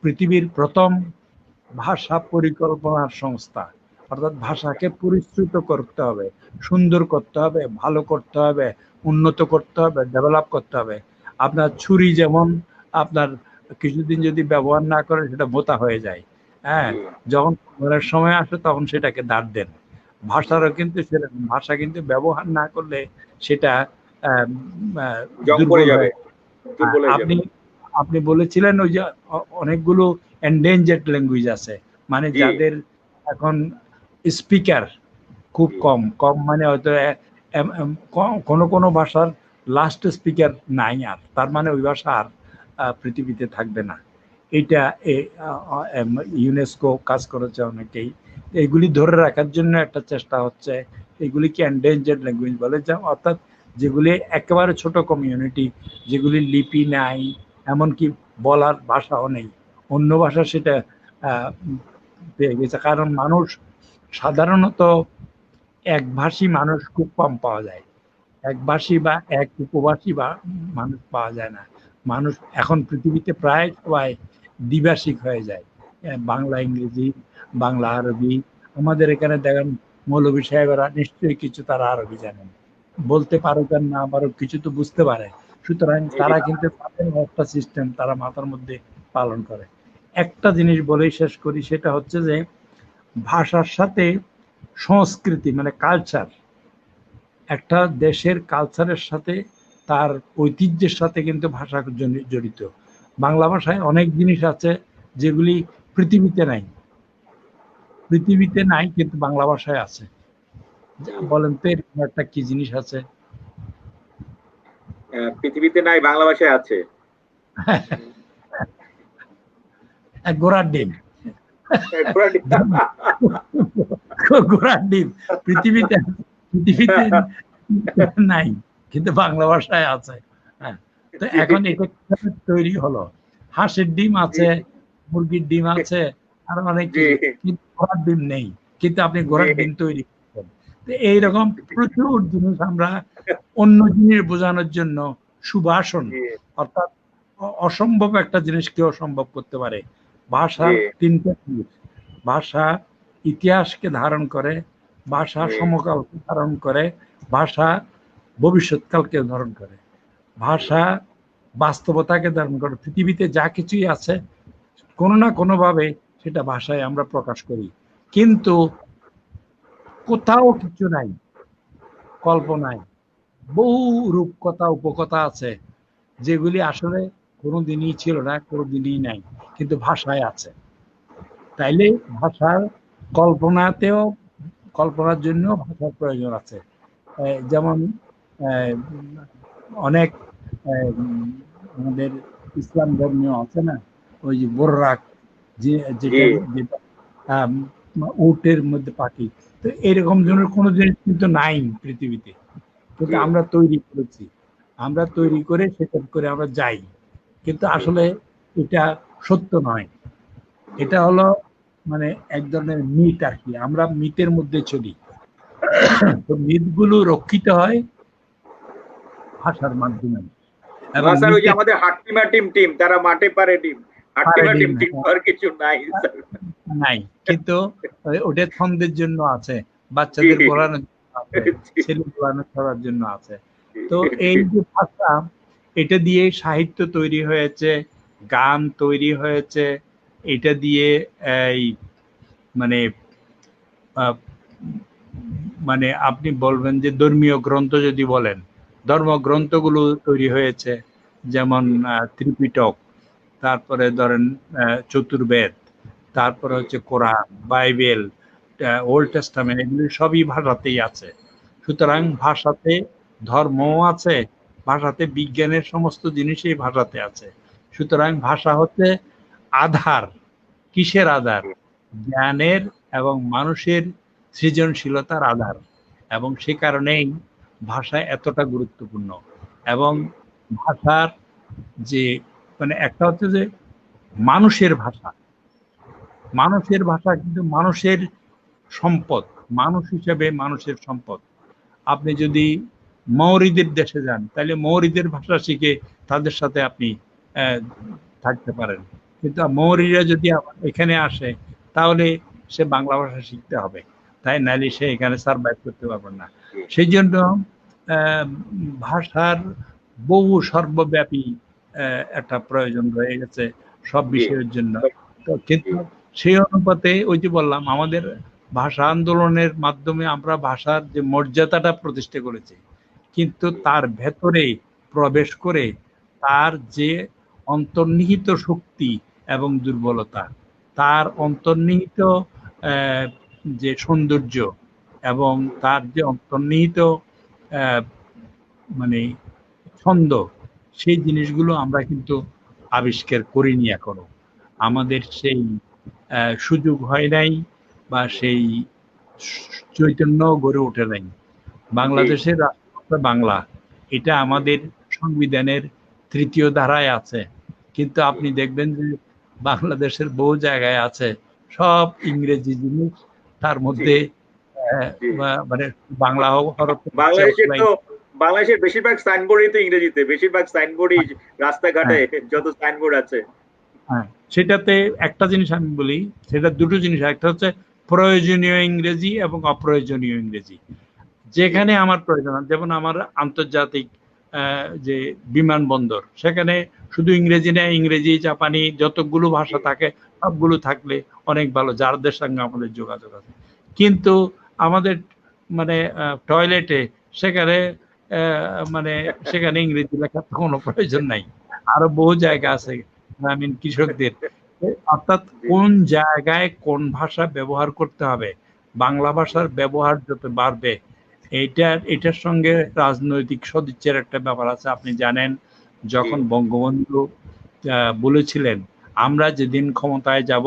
পৃথিবীর প্রথম ভাষা পরিকল্পনার সংস্থা। অর্থাৎ ভাষাকে পরিশ্রুত করতে হবে, সুন্দর করতে হবে, ভালো করতে হবে, উন্নত করতে হবে, ডেভেলপ করতে হবে। আপনার ছুরি যেমন আপনার কিছুদিন যদি ব্যবহার না করেন সেটা ভোঁতা হয়ে যায়, হ্যাঁ, জি যখন ব্যবহারের সময় আসে তখন সেটাকে দাঁড় দেন। জি ভাষারও কিন্তু সেরকম, ভাষা কিন্তু ব্যবহার না করলে সেটা আহ, জং পড়ে দুর্বল যাবে, হয়ে। দুর্বল হয়ে আপনি যাবে। আপনি বলেছিলেন ওই যে অনেকগুলো এন্ডেঞ্জার্ড ল্যাঙ্গুয়েজ আছে, মানে জি যাদের এখন স্পিকার খুব জি কম। কম মানে হয়তো কোনো কোনো ভাষার লাস্ট স্পিকার নাই আর, তার মানে ওই ভাষা আর পৃথিবীতে থাকবে না। এইটা ইউনেস্কো কাজ করেছে অনেকেই। এইগুলি ধরে রাখার জন্য একটা চেষ্টা হচ্ছে। এগুলিকে এন্ডেঞ্জার্ড ল্যাঙ্গুয়েজ বলে, যা অর্থাৎ যেগুলি একেবারে ছোট কমিউনিটি, যেগুলি লিপি নাই, এমনকি বলার ভাষাও নেই, অন্য ভাষা সেটা আহ, পেয়ে গেছে। কারণ মানুষ সাধারণত একভাষী মানুষ খুব কম পাওয়া যায়। একভাষী বা এক উপভাষী বা মানুষ পাওয়া যায় না। মানুষ এখন পৃথিবীতে প্রায় সবাই দ্বিভাষিক হয়ে যায়, বাংলা ইংরেজি, বাংলা আরবি। আমাদের এখানে দেখেন মৌলভী সাহেবেরা নিশ্চয়ই কিছু তারা আরবি জানেন, বলতে পারুক আর না পারুক কিছু তো বুঝতে পারে। সুতরাং জি তারা কিন্তু তাদের একটা সিস্টেম তারা মাথার মধ্যে পালন করে। একটা জিনিস বলেই শেষ করি, সেটা হচ্ছে যে ভাষার সাথে সংস্কৃতি মানে কালচার, একটা দেশের কালচারের সাথে, তার ঐতিহ্যের সাথে কিন্তু ভাষা জড়িত। বাংলা ভাষায় অনেক জিনিস আছে যেগুলি পৃথিবীতে নাই, পৃথিবীতে নাই কিন্তু বাংলা ভাষায় আছে। জি বলেন তো এরকম একটা কি জিনিস আছে? পৃথিবীতে নাই, বাংলা ভাষায় আছে। ঘোড়ার ডিম। ঘোড়ার ডিম পৃথিবীতে পৃথিবীতে নাই, কিন্তু বাংলা ভাষায় আছে। হ্যাঁ, তো এখন এটা কিভাবে তৈরি হলো? হাঁসের ডিম আছে, মুরগির ডিম আছে, আর অনেক কিছু, কিন্তু ঘোড়ার ডিম নেই, কিন্তু আপনি ঘোড়ার ডিম তৈরি করছেন। তো এইরকম প্রচুর জিনিস আমরা অন্য জিনিস বোঝানোর জন্য সুভাষণ, অর্থাৎ অসম্ভব একটা জিনিস কেউ সম্ভব করতে পারে। ভাষার তিনটা দিক, ভাষা ইতিহাসকে ধারণ করে, ভাষা সমকালকে ধারণ করে, ভাষা ভবিষ্যৎকালকে ধারণ করে, ভাষা বাস্তবতাকে ধারণ করে। পৃথিবীতে যা কিছুই আছে কোনো না কোনো ভাবে সেটা ভাষায় আমরা প্রকাশ করি, কিন্তু কোথাও কিছু নাই কল্পনায়। বহু রূপকথা উপকথা আছে যেগুলি আসলে কোনোদিনই ছিল না, কোনোদিনই নাই, কিন্তু ভাষায় আছে। তাইলে ভাষার কল্পনাতেও, কল্পনার জন্য ভাষার প্রয়োজন আছে। যেমন অনেক আমাদের ইসলাম ধর্মীয় আছে না, ওই যে বোর্রাক, যেটা উটের মধ্যে পাখি, তো এরকম ধরনের কোনো জিনিস কিন্তু নাই পৃথিবীতে, কিন্তু আমরা তৈরি করেছি, আমরা তৈরি করে সেটা করে আমরা যাই, কিন্তু আসলে এটা সত্য নয়। এটা হলো মানে এক ধরনের মিথ আর কি, আমরা মিথের মধ্যে চলি। তো মিথগুলো রক্ষিত হয় ভাষার মাধ্যমে। এবং স্যার, ওই যে আমাদের হাট্টিমা টিম তারা মাঠে পারে ডিম, হাট্টিমা টিম আর কিছু নাই স্যার। নাই, কিন্তু ওটা ছন্দের জন্য আছে, বাচ্চাদের পড়ানোর জন্য আছে, ছেলে পড়ানো করার জন্য আছে। তো এই যে ভাষা, এটা দিয়ে সাহিত্য তৈরি হয়েছে, গান তৈরি হয়েছে, এটা দিয়ে এই মানে মানে আপনি বলবেন যে ধর্মীয় গ্রন্থ যদি বলেন, ধর্মগ্রন্থগুলো তৈরি হয়েছে, যেমন ত্রিপিটক, তারপরে ধরেন চতুর্বেদ, তারপরে হচ্ছে কোরআন, বাইবেল, ওল্ড টেস্টামেন্ট, এগুলি সবই ভাষাতেই আছে। সুতরাং ভাষাতে ধর্মও আছে, ভাষাতে বিজ্ঞানের সমস্ত জিনিসই ভাষাতে আছে। সুতরাং ভাষা হচ্ছে আধার। কিসের আধার? জ্ঞানের এবং মানুষের সৃজনশীলতার আধার। এবং সে কারণেই ভাষা এতটা গুরুত্বপূর্ণ। এবং ভাষার যে মানে একটা হচ্ছে যে মানুষের ভাষা, মানুষের ভাষা কিন্তু মানুষের সম্পদ, মানুষ হিসেবে মানুষের সম্পদ। আপনি যদি মৌরিদের দেশে যান, তাহলে মৌরিদের ভাষা শিখে তাদের সাথে আপনি থাকতে পারেন, কিন্তু মৌরিরা যদি এখানে আসে তাহলে সে বাংলা ভাষা শিখতে হবে, তাই নাহলে সে এখানে সার্ভাইভ করতে পারবে না। সেই জন্য ভাষার বহু সর্বব্যাপী একটা প্রয়োজন রয়ে গেছে সব বিষয়ের জন্য। তো কিন্তু সেই অনুপাতে ওই যে বললাম, আমাদের ভাষা আন্দোলনের মাধ্যমে আমরা ভাষার যে মর্যাদাটা প্রতিষ্ঠা করেছি, কিন্তু তার ভেতরে প্রবেশ করে তার যে অন্তর্নিহিত শক্তি এবং দুর্বলতা, তার অন্তর্নিহিত যে সৌন্দর্য এবং তার যে অন্তর্নিহিত মানে ছন্দ, সেই জিনিসগুলো আমরা কিন্তু আবিষ্কার করিনি এখনো। আমাদের সেই সুযোগ হয় নাই, বা সেই চৈতন্য গড়ে ওঠে নাই। বাংলাদেশের রাষ্ট্রভাষা বাংলা, এটা আমাদের সংবিধানের ৩য় ধারায় আছে, কিন্তু আপনি দেখবেন যে বাংলাদেশের বহু জায়গায় আছে সব ইংরেজি জিনিস, তার মধ্যে মানে বাংলা হরফ। বাংলাদেশের বেশিরভাগ সাইনবোর্ডই তো ইংরেজিতে, বেশিরভাগ সাইনবোর্ডই রাস্তাঘাটে যত সাইনবোর্ড আছে। হ্যাঁ, সেটাতে একটা জিনিস আমি বলি, সেটা দুটো জিনিস, একটা হচ্ছে প্রয়োজনীয় ইংরেজি এবং অপ্রয়োজনীয় ইংরেজি। যেখানে আমার প্রয়োজন, যেমন আমার আন্তর্জাতিক যে বিমানবন্দর, সেখানে শুধু ইংরেজি না, ইংরেজি, জাপানি, যতগুলো ভাষা থাকে সবগুলো থাকলে অনেক ভালো, যাদের সঙ্গে আমাদের যোগাযোগ আছে। কিন্তু আমাদের মানে টয়লেটে সেখানে মানে সেখানে ইংরেজি লেখার কোনো প্রয়োজন নাই। আরো বহু জায়গা আছে গ্রামীণ কৃষকদের, অর্থাৎ কোন জায়গায় কোন ভাষা ব্যবহার করতে হবে। বাংলা ভাষার ব্যবহার যত বাড়বে, এটার সঙ্গে রাজনৈতিক সদিচ্ছের একটা ব্যাপার আছে। আপনি জানেন, যখন বঙ্গবন্ধু বলেছিলেন আমরা যেদিন ক্ষমতায় যাব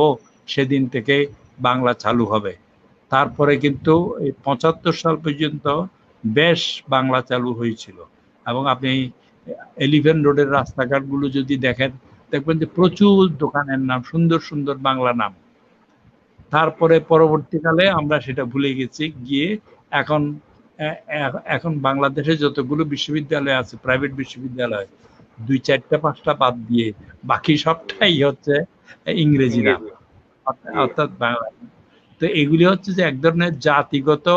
সেদিন থেকে বাংলা চালু হবে, তারপরে কিন্তু এই 75 সাল পর্যন্ত বেশ বাংলা চালু হয়েছিল। এবং আপনি এলিফ্যান্ট রোডের রাস্তাঘাটগুলো যদি দেখেন, দেখবেন যে প্রচুর দোকানের নাম, সুন্দর সুন্দর বাংলা নাম। তারপরে পরবর্তীকালে আমরা সেটা ভুলে গেছি গিয়ে এখন এখন বাংলাদেশে যতগুলো বিশ্ববিদ্যালয় আছে, প্রাইভেট বিশ্ববিদ্যালয়, 2-4-5টা বাদ দিয়ে বাকি সবটাই হচ্ছে ইংরেজি নাম, অর্থাৎ বাংলা। তো এগুলি হচ্ছে যে এক ধরনের জাতিগত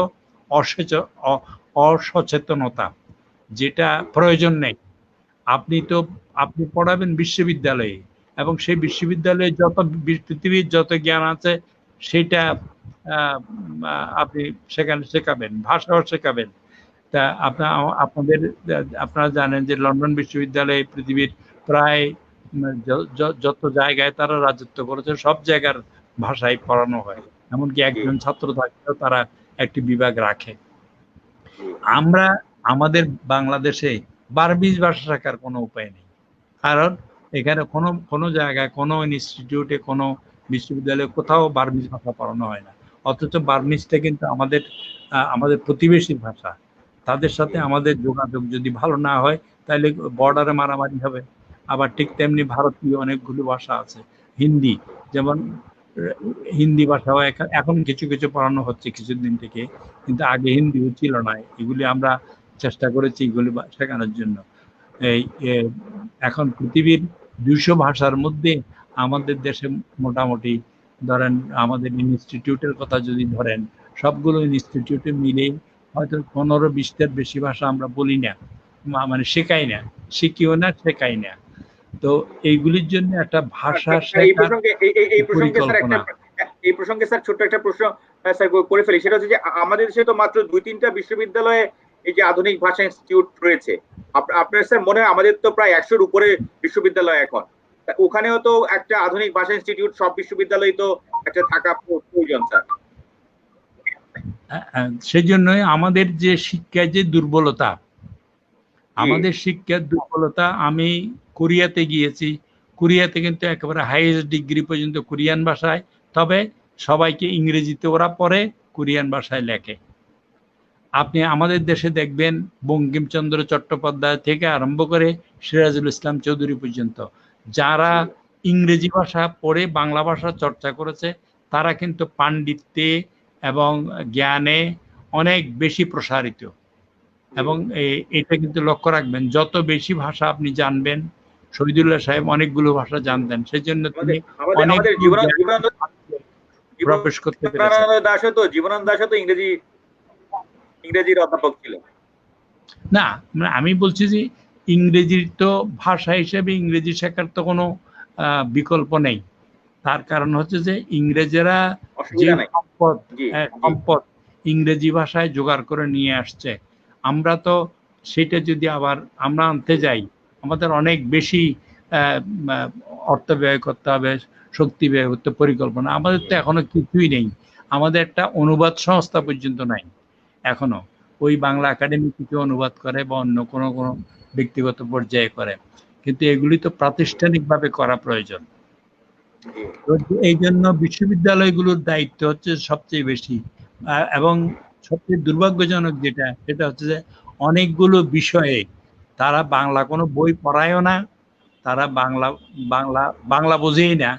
অসচেতনতা, যেটা প্রয়োজন নেই। আপনি পড়াবেন বিশ্ববিদ্যালয়ে, এবং সেই বিশ্ববিদ্যালয়ে যত পৃথিবীর যত জ্ঞান আছে সেটা আপনি সেখানে শেখাবেন, ভাষাও শেখাবেন। তা আপনারা জানেন যে লন্ডন বিশ্ববিদ্যালয়ে পৃথিবীর প্রায় যত জায়গায় তারা রাজত্ব করেছে সব জায়গার ভাষায় পড়ানো হয়, এমনকি একজন ছাত্র থাকলেও তারা একটি বিভাগ রাখে। আমরা আমাদের বাংলাদেশে বার্মিজ ভাষা শেখার কোনো উপায় নেই, কারণ এখানে কোনো জায়গায়, কোনো ইনস্টিটিউটে, কোনো বিশ্ববিদ্যালয়ে কোথাও বার্মিজ ভাষা পড়ানো হয় না। অথচ বার্মিজটা কিন্তু আমাদের প্রতিবেশীর ভাষা। তাদের সাথে আমাদের যোগাযোগ যদি ভালো না হয় তাহলে বর্ডারে মারামারি হবে। আবার ঠিক তেমনি ভারতীয় অনেকগুলো ভাষা আছে, হিন্দি যেমন, হিন্দি ভাষাও এখন কিছু কিছু পড়ানো হচ্ছে কিছুদিন থেকে, কিন্তু আগে হিন্দিও ছিল না। এগুলি আমরা চেষ্টা করেছি এগুলি শেখানোর জন্য। এখন পৃথিবীর 200 ভাষার মধ্যে আমাদের দেশে মোটামুটি ধরেন, আমাদের ইনস্টিটিউটের কথা যদি ধরেন, সবগুলো ইনস্টিটিউটে মিলে হয়তো 15-20টার বেশি ভাষা আমরা বলি না, মানে শেখাই না, শিখিও না, শেখাই না। তো এইগুলির জন্য একটা ভাষা এই প্রসঙ্গে স্যার ছোট্ট একটা প্রশ্ন স্যার করে ফেলি, সেটা হচ্ছে যে আমাদের দেশে তো মাত্র 2-3টা বিশ্ববিদ্যালয়ে এই যে আধুনিক ভাষা ইনস্টিটিউট রয়েছে। আপনার স্যার মনে হয় আমাদের তো প্রায় 100-র উপরে বিশ্ববিদ্যালয় এখন, ওখানেও তো একটা আধুনিক ভাষা ইনস্টিটিউট সব বিশ্ববিদ্যালয়ে তো একটা থাকা প্রয়োজন স্যার। সেই জন্যই আমাদের যে শিক্ষায় যে দুর্বলতা, আমাদের শিক্ষার দুর্বলতা, আমি কোরিয়াতে গিয়েছি, কোরিয়াতে কিন্তু একেবারে হাইয়েস্ট ডিগ্রি পর্যন্ত কোরিয়ান ভাষায়, তবে সবাইকে ইংরেজিতে ওরা পড়ে, কোরিয়ান ভাষায় লেখে। আপনি আমাদের দেশে দেখবেন বঙ্কিমচন্দ্র চট্টোপাধ্যায় থেকে আরম্ভ করে সিরাজুল ইসলাম চৌধুরী পর্যন্ত যারা ইংরেজি ভাষা পড়ে বাংলা ভাষা চর্চা করেছে, তারা কিন্তু পাণ্ডিত্যে এবং জ্ঞানে অনেক বেশি প্রসারিত। এবং এটা কিন্তু লক্ষ্য রাখবেন, যত বেশি ভাষা আপনি জানবেন, শহীদুল্লাহ সাহেব অনেকগুলো ভাষা জানতেন, সেই জন্য তিনি অনেক প্রবেশ করতে পেরেছেন। জীবনানন্দ দাশও তো ইংরেজির অধ্যাপক ছিলেন না, আমি বলছি যে ইংরেজির তো ভাষা হিসেবে ইংরেজি শেখার তো কোনো বিকল্প নেই। তার কারণ হচ্ছে যে ইংরেজেরা যে সম্পদ ইংরেজি ভাষায় জোগাড় করে নিয়ে আসছে, আমরা তো সেটা যদি আবার আমরা আনতে যাই, আমাদের অনেক বেশি অর্থ ব্যয় করতে হবে, শক্তি ব্যয় করতে, পরিকল্পনা। আমাদের তো এখনো কিছুই নেই, আমাদের একটা অনুবাদ সংস্থা পর্যন্ত নাই এখনো। ওই বাংলা একাডেমি কিছু অনুবাদ করে বা অন্য কোনো ব্যক্তিগত পর্যায়ে করে, কিন্তু এগুলি তো প্রাতিষ্ঠানিকভাবে করা প্রয়োজন। এই জন্য বিশ্ববিদ্যালয়গুলোর দায়িত্ব হচ্ছে সবচেয়ে বেশি। এবং সবচেয়ে দুর্ভাগ্যজনক যেটা, সেটা হচ্ছে যে অনেকগুলো বিষয়ে তারা বাংলা কোনো বই পড়ায়ও না, তারা বাংলা বোঝেই না,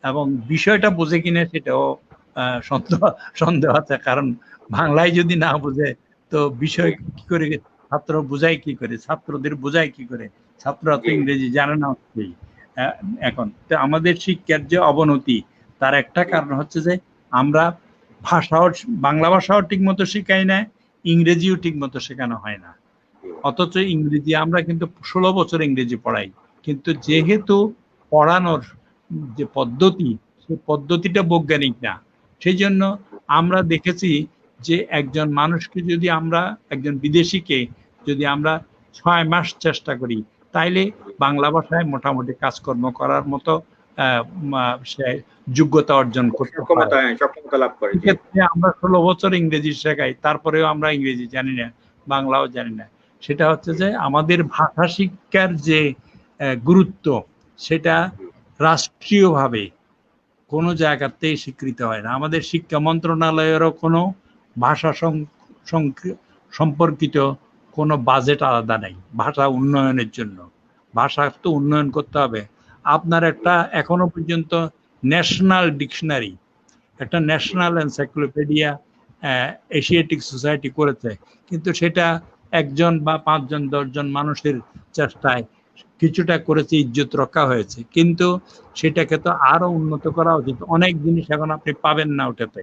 এবং বিষয়টা বোঝে কিনা সেটাও সন্দেহ আছে। কারণ বাংলায় যদি না বোঝে তো বিষয় কি করে ছাত্র বোঝায়, কি করে ছাত্রদের বোঝায়, কি করে? ছাত্ররা তো ইংরেজি জানে না। এখন তো আমাদের শিক্ষার যে অবনতি, তার একটা কারণ হচ্ছে যে আমরা বাংলা ভাষাও ঠিক মতো শেখাই না, ইংরেজিও ঠিক মতো শেখানো হয় না। অথচ ইংরেজি আমরা কিন্তু 16 বছর ইংরেজি পড়াই, কিন্তু যেহেতু পড়ানোর যে পদ্ধতি, সেই পদ্ধতিটা বৈজ্ঞানিক না, সেই জন্য আমরা দেখেছি যে একজন মানুষকে যদি আমরা, একজন বিদেশিকে যদি আমরা 6 মাস চেষ্টা করি, তাইলে বাংলা ভাষায় মোটামুটি কাজকর্ম করার মতো সে যোগ্যতা অর্জন করতে পারে। সক্ষমতা লাভ করে। সেক্ষেত্রে আমরা 16 বছর ইংরেজি শেখাই, তারপরেও আমরা ইংরেজি জানি না, বাংলাও জানি না। সেটা হচ্ছে যে আমাদের ভাষা শিক্ষার যে গুরুত্ব, সেটা রাষ্ট্রীয়ভাবে কোনো জায়গাতেই স্বীকৃত হয় না। আমাদের শিক্ষা মন্ত্রণালয়েরও কোনো ভাষা সম্পর্কিত কোনো বাজেট আলাদা নেই ভাষা উন্নয়নের জন্য। ভাষা তো উন্নয়ন করতে হবে। আপনার একটা এখনো পর্যন্ত ন্যাশনাল ডিকশনারি, একটা ন্যাশনাল এনসাইক্লোপিডিয়া এশিয়াটিক সোসাইটি করেছে, কিন্তু সেটা একজন বা 5 জন 10 জন মানুষের চেষ্টায় কিছুটা করেছে, ইজ্জত রক্ষা হয়েছে, কিন্তু সেটাকে তো আরো উন্নত করা উচিত। অনেক জিনিস এখন আপনি পাবেন না ওটাতে।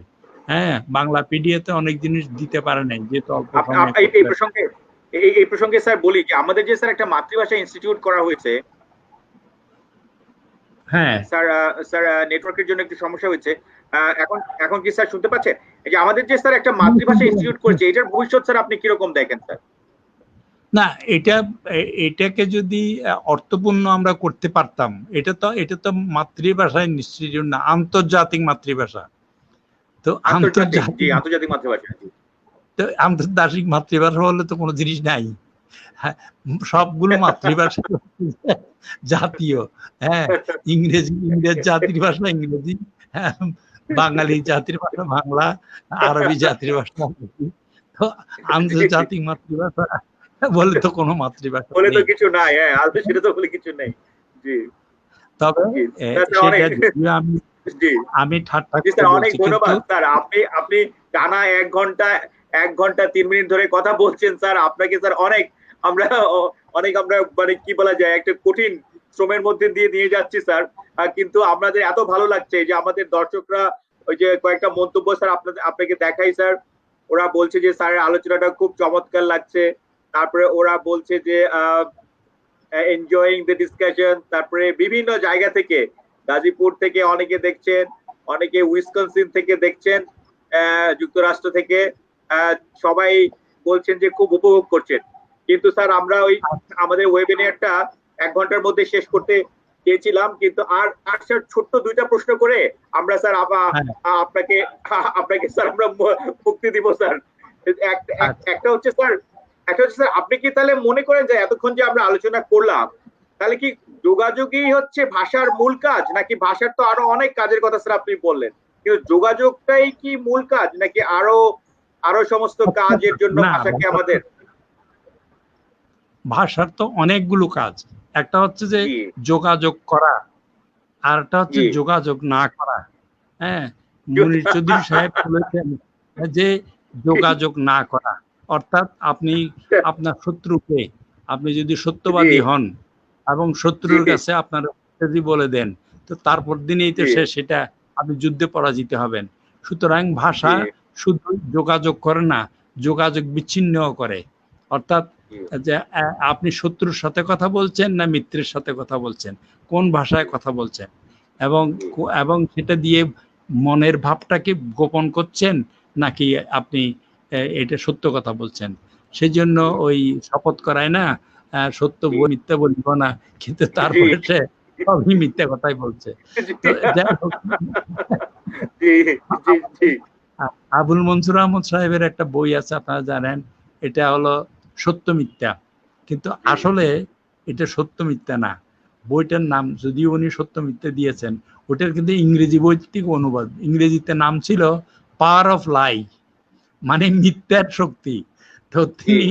হ্যাঁ, বাংলা পিডিএতে অনেক জিনিস দিতে পারে নাই, যেহেতু অল্প সময়। এই প্রসঙ্গে স্যার বলি যে আমাদের যে স্যার একটা মাতৃভাষা ইনস্টিটিউট করা হয়েছে। হ্যাঁ স্যার, নেটওয়ার্কের জন্য একটু সমস্যা হচ্ছে। এখন কি স্যার শুনতে পাচ্ছেন? এই যে আমাদের যে স্যার একটা মাতৃভাষা ইনস্টিটিউট করেছে, এটার ভবিষ্যৎ স্যার আপনি কিরকম দেখেন স্যার? না, এটাকে যদি অর্থপূর্ণ আমরা করতে পারতাম, এটা তো মাতৃভাষা ইনস্টিটিউট না, আন্তর্জাতিক মাতৃভাষা। তো আন্তর্জাতিক মাতৃভাষা, তো আন্তর্জাতিক মাতৃভাষা হলে তো কোনো জিনিস নাই। সবগুলো মাতৃভাষা জাতীয়। হ্যাঁ, ইংরেজ জাতির ভাষা ইংরেজি, বাঙালি জাতির ভাষা বাংলা, আরবি জাতির ভাষা আরবি। তো আন্তর্জাতিক মাতৃভাষা বলে তো কোনো মাতৃভাষা বলে তো কিছু নাই। হ্যাঁ, আর সেটা তো বলে কিছু নেই। জি, তবে সেটা আমি ঠাট্টা করে বলছি। অনেক ধন্যবাদ স্যার। আপনি টানা 1 ঘন্টা 3 মিনিট ধরে কথা বলছেন স্যার। আপনাকে স্যার আমরা মানে কি বলা যায়, একটা কঠিন শ্রমের মধ্যে দিয়ে নিয়ে যাচ্ছি স্যার। কিন্তু আমাদের এত ভালো লাগছে যে আমাদের দর্শকরা ওই যে কয়েকটা মন্তব্য স্যার আপনাকে দেখাই স্যার। ওরা বলছে যে স্যারের আলোচনাটা খুব চমৎকার লাগছে। তারপরে ওরা বলছে যে এনজয়িং দ্য ডিসকাশন। তারপরে বিভিন্ন জায়গা থেকে, গাজীপুর থেকে অনেকে দেখছেন, অনেকে উইসকনসিন থেকে দেখছেন, যুক্তরাষ্ট্র থেকে সবাই বলছেন যে খুব উপভোগ করছেন। কিন্তু স্যার আমরা ওই আমাদের ওয়েবিনারটা 1 ঘন্টার মধ্যে শেষ করতে চেয়েছিলাম, কিন্তু আর স্যার ছোট্ট 2টা প্রশ্ন করে আমরা স্যার আপনাকে স্যার আমরা মুক্তি দিব স্যার। একটা হচ্ছে স্যার আপনি কি তাহলে মনে করেন যে এতক্ষণ যে আমরা আলোচনা করলাম, তাহলে কি যোগাযোগই হচ্ছে ভাষার মূল কাজ, নাকি ভাষার তো আরো অনেক কাজের কথা স্যার আপনি বললেন, কিন্তু যোগাযোগটাই কি মূল কাজ, নাকি আরো সমস্ত কাজের জন্য ভাষাকে আমাদের? ভাষার তো অনেকগুলো কাজ। একটা হচ্ছে যে যোগাযোগ করা, আর একটা হচ্ছে যোগাযোগ না করা। হ্যাঁ, মুনির চৌধুরী সাহেব বলেছেন যে যোগাযোগ না করা, অর্থাৎ আপনি আপনার শত্রুকে, আপনি যদি সত্যবাদী হন এবং শত্রুর কাছে আপনার যদি বলে দেন, তো তারপর দিনেই তো সেটা আপনি যুদ্ধে পরাজিত হবেন। সুতরাং ভাষা শুধু যোগাযোগ করে না, যোগাযোগ বিচ্ছিন্ন করে। অর্থাৎ যে আপনি শত্রুর সাথে কথা বলছেন না মিত্রের সাথে কথা বলছেন, কোন ভাষায় কথা বলছেন, এবং সেটা দিয়ে মনের ভাবটাকে গোপন করছেন নাকি আপনি এটা সত্য কথা বলছেন। সেই জন্য ওই শপথ করায় না, সত্য মিথ্যা বলব না, কিন্তু তারপরে সে সবই মিথ্যা কথাই বলছে। আবুল মনসুর আহমদ সাহেবের একটা বই আছে, আপনারা জানেন, এটা হলো সত্য মিথ্যা, কিন্তু আসলে এটা সত্য মিথ্যা না। বইটার নাম যদিও উনি সত্য মিথ্যা দিয়েছেন, ওটার কিন্তু ইংরেজি বইটির অনুবাদ, ইংরেজিতে নাম ছিল পাওয়ার অফ লাই, মানে মিথ্যার শক্তি। তো তিনি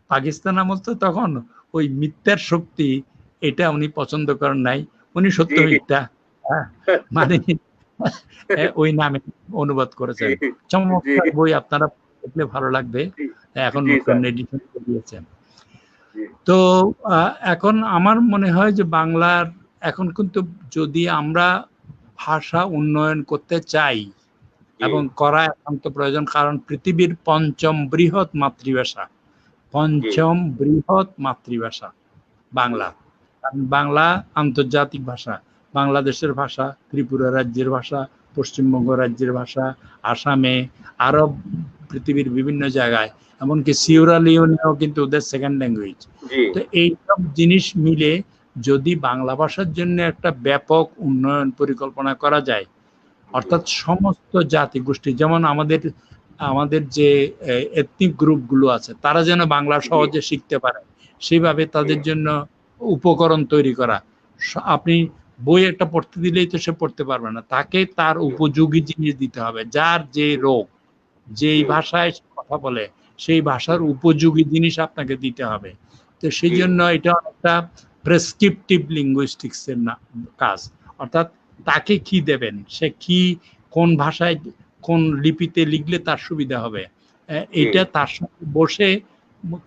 পাকিস্তান আমল তো তখন ওই মিথ্যার শক্তি, এটা উনি পছন্দ করেন নাই, উনি সত্য মিথ্যা মানে ওই নামে অনুবাদ করেছেন। চমৎকার বই, আপনারা দেখলে ভালো লাগবে, এখন নতুন এডিশন দিয়েছেন। তো এখন আমার মনে হয় যে বাংলার এখন কিন্তু যদি আমরা ভাষা উন্নয়ন করতে চাই এবং করা একান্ত প্রয়োজন, কারণ পৃথিবীর 5ম বৃহৎ মাতৃভাষা, 5ম বৃহৎ মাতৃভাষা বাংলা। বাংলা আন্তর্জাতিক ভাষা, বাংলাদেশের ভাষা, ত্রিপুরা রাজ্যের ভাষা, পশ্চিমবঙ্গ রাজ্যের ভাষা, আসামে, আরো পৃথিবীর বিভিন্ন জায়গায়, এমনকি সিয়েরা লিওনেও কিন্তু ওদের 2nd ল্যাঙ্গুয়েজ। তো এইসব জিনিস মিলে যদি বাংলা ভাষার জন্য একটা ব্যাপক উন্নয়ন পরিকল্পনা করা যায়, অর্থাৎ সমস্ত জাতিগোষ্ঠী, যেমন আমাদের আমাদের যে এথনিক গ্রুপগুলো আছে তারা যেন বাংলা সহজে শিখতে পারে, সেইভাবে তাদের জন্য উপকরণ তৈরি করা। আপনি বই একটা পড়তে দিলেই তো সে পড়তে পারবে না, তাকে তার উপযোগী জিনিস দিতে হবে। যার যে রোগ, যেই ভাষায় কথা বলে সেই ভাষার উপযোগী জিনিস আপনাকে দিতে হবে। তো সেই জন্য এটা একটা প্রেসক্রিপটিভ লিঙ্গুইস্টিক্স এর কাজ, অর্থাৎ তাকে কি দেবেন, সে কি কোন ভাষায় কোন লিপিতে লিখলে তার সুবিধা হবে, এটা তার সাথে বসে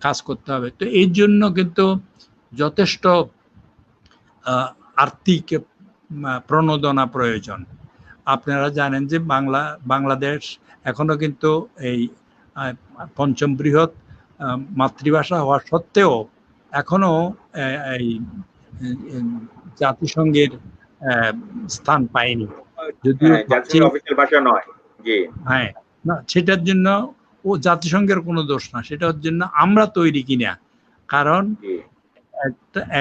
কাজ করতে হবে। তো এই জন্য কিন্তু যথেষ্ট আর্থিক প্রণোদনা প্রয়োজন। আপনারা জানেন যে বাংলাদেশ এখনো কিন্তু এই পঞ্চম বৃহৎ মাতৃভাষা হওয়া সত্ত্বেও এখনো এই জাতিসংঘের স্থান পায়নি, যদিও অফিসিয়াল ভাষা নয়। হ্যাঁ, না সেটার জন্য ও জাতিসংঘের কোনো দোষ না, সেটার জন্য আমরা তৈরি কিনা। কারণ